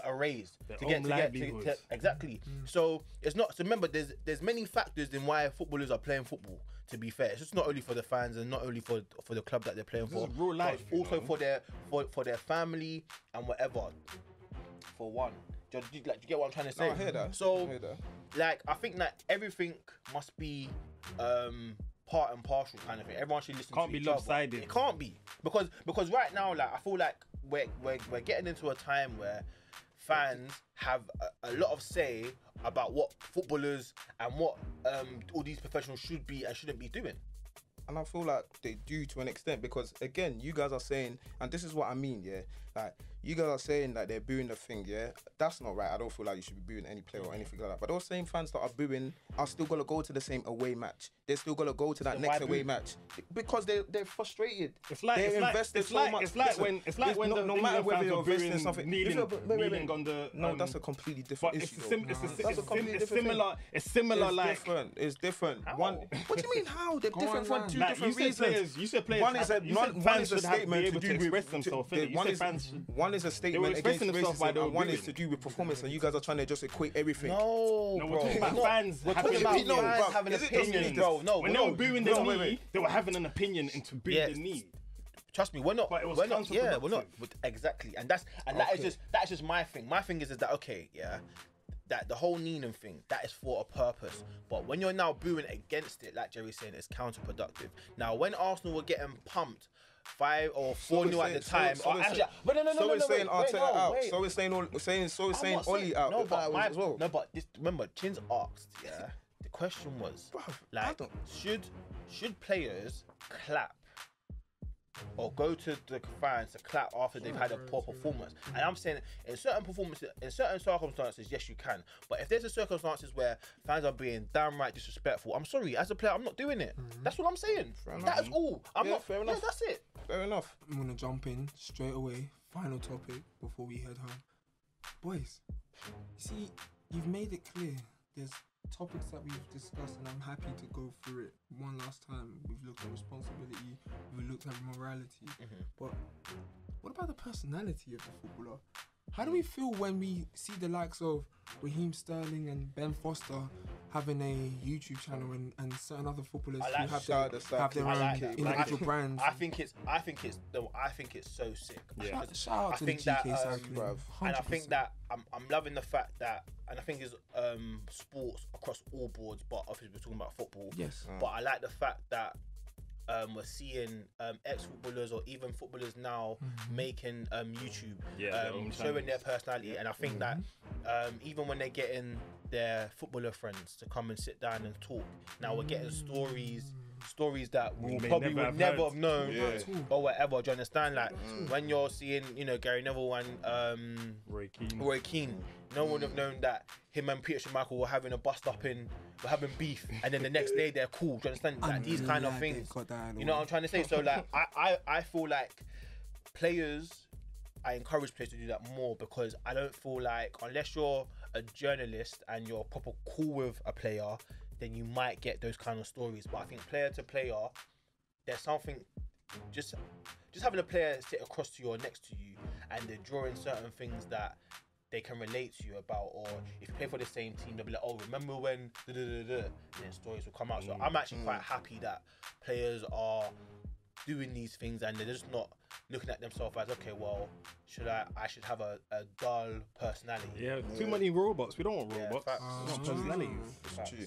a raise, own livelihoods. exactly. So it's not. So remember, there's many factors in why footballers are playing football. To be fair, it's just not only for the fans and not only for the club that they're playing for. is real life, but also you know? for their family and whatever. For one, do you get what I'm trying to say? No, I hear that. So, I hear that. like, I think that everything must be part and partial kind of thing. Everyone should listen Can't to be each other. lopsided. It can't be because right now, like, I feel like we're getting into a time where fans have a lot of say about what footballers and what all these professionals should be and shouldn't be doing. And I feel like they do to an extent because again, you guys are saying, and this is what I mean, yeah. Like you guys are saying that they're booing the thing, yeah. That's not right. I don't feel like you should be booing any player or anything like that. But those same fans that are booing are still gonna go to the same away match. They're still gonna go to that So next why away boo? match because they're frustrated. It's like they're it's like invested it's so like much. it's like Listen, when it's like when no, the no matter England whether fans you're are investing in booing, something, kneeling on the no, that's a completely different but issue. it's similar like different. It's different. How? One. What do you mean? How they're Go different on, for two man. like, different you said players One is a you said one fans is a should have to be statement able to to do express with themselves. innit? You one said is fans should- one is a statement expressing against themselves by racism, their and one is booing. to do with performance. And you guys are trying to just equate everything. No, No, bro. we're talking about fans We're having talking about opinions. fans bro. having Is it just opinions, me? bro. No, When they were booing the knee, they were having an opinion into booing Yes. the knee. Trust me, we're not. But it was We're not. Yeah, we're not. counterproductive. Exactly, and that is just my thing. My thing is that okay, yeah, that the whole Neenan thing that is for a purpose. But when you're now booing against it, like Jerry's saying, it's counterproductive. Now, when Arsenal were getting pumped 5 or 4-0 at the time, So or actually, but no, So it's saying wait, Arteta out. wait. So it's saying I'm not Oli out. No, but as well. no, but this, remember, Chin's asked. Yeah, the question was I like, don't- should players clap or go to the fans to clap after they've had a poor performance? And I'm saying in certain circumstances, yes, you can. But if there's a circumstances where fans are being downright disrespectful, I'm sorry, as a player, I'm not doing it. That's what I'm saying. That is all. I'm Yeah, not. fair Yeah, enough. that's it. Fair enough. I'm gonna jump in straight away. Final topic before we head home. Boys, see, you've made it clear. There's topics that we've discussed, and I'm happy to go through it one last time. We've looked at responsibility, we've looked at morality, but what about the personality of the footballer? How do we feel when we see the likes of Raheem Sterling and Ben Foster having a YouTube channel and certain other footballers who have their own individual brands? I think it's so sick. Yeah. Shout out to the think that, GK cycling, bruv. And I think 100%. that I'm loving the fact that, and I think it's sports across all boards, but obviously we're talking about football. Yes. But I like the fact that we're seeing ex-footballers or even footballers now making YouTube, showing their personality. And I think that even when they're getting their footballer friends to come and sit down and talk, now we're getting stories that we probably would never have known or whatever. Do you understand? Like when you're seeing, you know, Gary Neville and Roy Keane, no one would have known that him and Peter Schmeichel were having a bust up were having beef, and then the next day they're cool. Do you understand? Like these kind of things. You know what I'm trying to say? So like I feel like I encourage players to do that more, because I don't feel like, unless you're a journalist and you're proper cool with a player, then you might get those kind of stories. But I think player to player, there's something, just having a player sit across to you or next to you, and they're drawing certain things that they can relate to you about, or if you play for the same team, they'll be like, oh, remember when, and then stories will come out. So I'm actually quite happy that players are doing these things, and they're just not looking at themselves as, okay, well, I should have a dull personality. Yeah, too many robots. We don't want robots. We want personalities. It's true.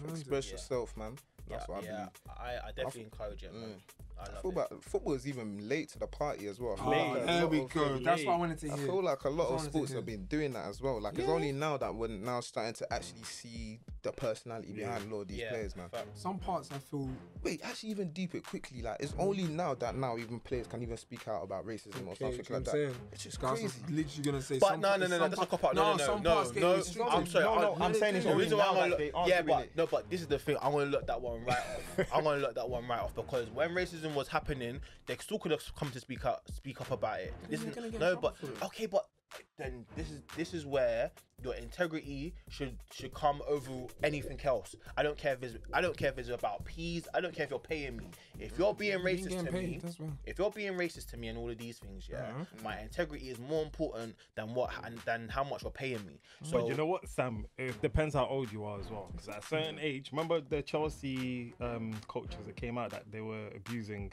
Express yourself, man. That's what I believe. I definitely encourage it, man. I feel like football is even late to the party as well. There we go. That's what I wanted to hear. I feel like a lot of sports have been doing that as well. Like it's only now that we're now starting to actually see the personality behind a lot of these players, man. Some parts I feel. Wait, actually, even deep it quickly. Like it's only now that even players can even speak out about racism or something like that. It's just crazy. Literally gonna say. But no, that's a cop out. No. I'm sorry. No, I'm saying it's only now that they are doing it. But this is the thing. I'm gonna look that one right off. Because when racism was happening, they still could have come to speak up about it. But then this is where your integrity should come over anything else. I don't care if it's about peas. I don't care if you're paying me. If you're being racist to me, and all of these things, my integrity is more important than how much you're paying me. So but you know what, Sam? It depends how old you are as well. Because at a certain age, remember the Chelsea coaches that came out that they were abusing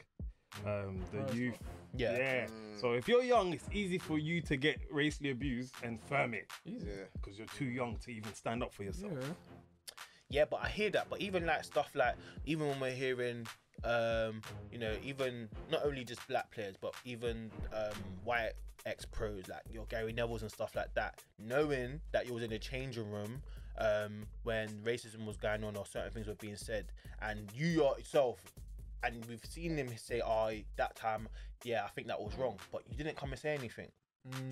the youth. So if you're young, it's easy for you to get racially abused and firm it. Because you're too young to even stand up for yourself. Yeah, but I hear that. But even like stuff like, even when we're hearing, even not only just black players, but even white ex-pros, like your Gary Nevilles and stuff like that, knowing that you was in the changing room when racism was going on or certain things were being said, and you yourself, and we've seen him say, that time, I think that was wrong, but you didn't come and say anything.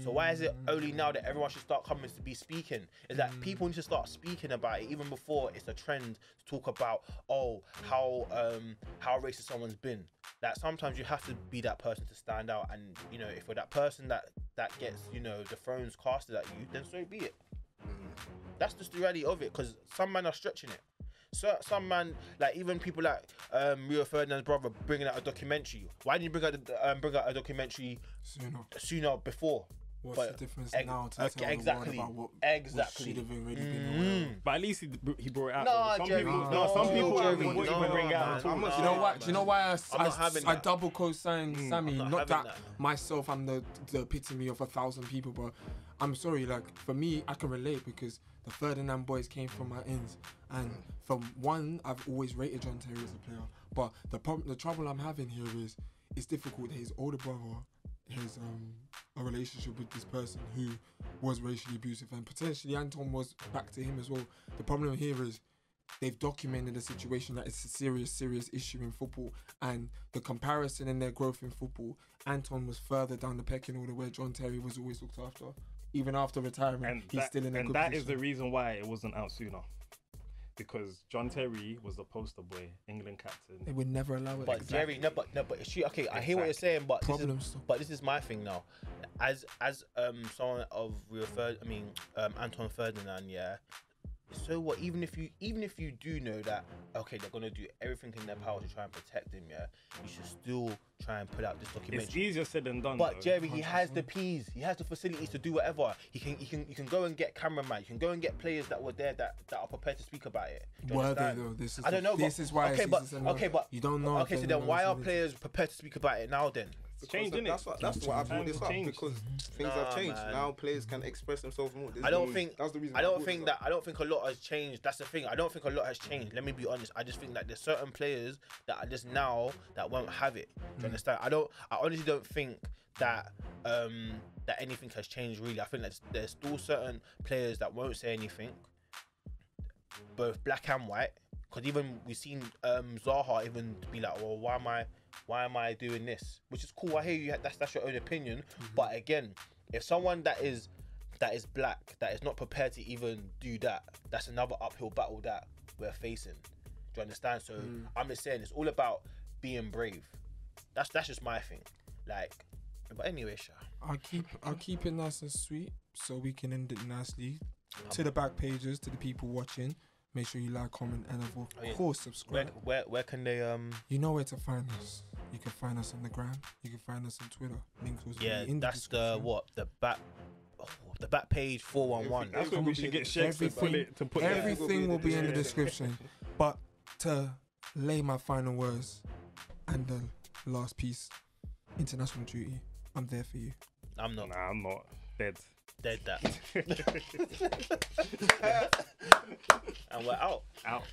So why is it only now that everyone should start coming to be speaking? Is that people need to start speaking about it even before it's a trend to talk about, how racist someone's been. That sometimes you have to be that person to stand out, and if you're that person that gets the thrones casted at you, then so be it. That's just the reality of it, because some men are stretching it. So some man, like even people like Rio Ferdinand's brother, bringing out a documentary. Why didn't you bring out a documentary sooner before? What's the difference now to tell exactly. the world about what should have already been aware of? But at least he brought it out. Some people wouldn't even bring it out. Do you know why I double co-sign Sammy? Not that myself, I'm the epitome of 1,000 people, but I'm sorry, like for me, I can relate because the Ferdinand boys came from my ends, and from one, I've always rated John Terry as a player. But the trouble I'm having here is it's difficult that his older brother has a relationship with this person who was racially abusive, and potentially Anton was back to him as well. The problem here is they've documented a situation that it's a serious issue in football, and the comparison in their growth in football, Anton was further down the pecking order where John Terry was always looked after. Even after retirement, and he's still in a good position. And that is the reason why it wasn't out sooner. Because John Terry was the poster boy, England captain. They would never allow it. But Jerry, but it's true. Okay, I hear what you're saying, but this is my thing now. As someone of Anton Ferdinand, So what? Even if you do know that, okay, they're gonna do everything in their power to try and protect him, you should still try and put out this documentary. It's easier said than done. But though. Jerry, he has the P's, he has the facilities to do whatever. You can go and get cameraman. You can go and get players that were there that are prepared to speak about it. Were they though? I don't know. This is why. Okay, but you don't know. Okay, so then why are players prepared to speak about it now? Then changing it. That's what I brought this up, Changed. because things have changed. Man. Now players can express themselves more. I don't think that's the reason. I don't think a lot has changed. That's the thing. I don't think a lot has changed. Let me be honest. I just think that there's certain players that are just now that won't have it. Do you understand? I honestly don't think that that anything has changed really. I think that there's still certain players that won't say anything, both black and white. Because even we've seen Zaha even be like, well, why am I doing this? Which is cool. I hear you. That's your own opinion. But again, if someone that is black, that is not prepared to even do that, that's another uphill battle that we're facing. Do you understand? So I'm just saying, it's all about being brave. That's just my thing. Like, but anyway, Sha. I'll keep it nice and sweet so we can end it nicely. To the back pages, to the people watching, make sure you like, comment, and of course subscribe. Where can they You know where to find us. You can find us on the gram. You can find us on Twitter. Links will be in the that's description. the Backpage 411. That's what we should get Shex to put everything will be in the description. But to lay my final words and the last piece, international duty, I'm there for you. I'm not. Nah, I'm not. Dead that. And we're out. Out.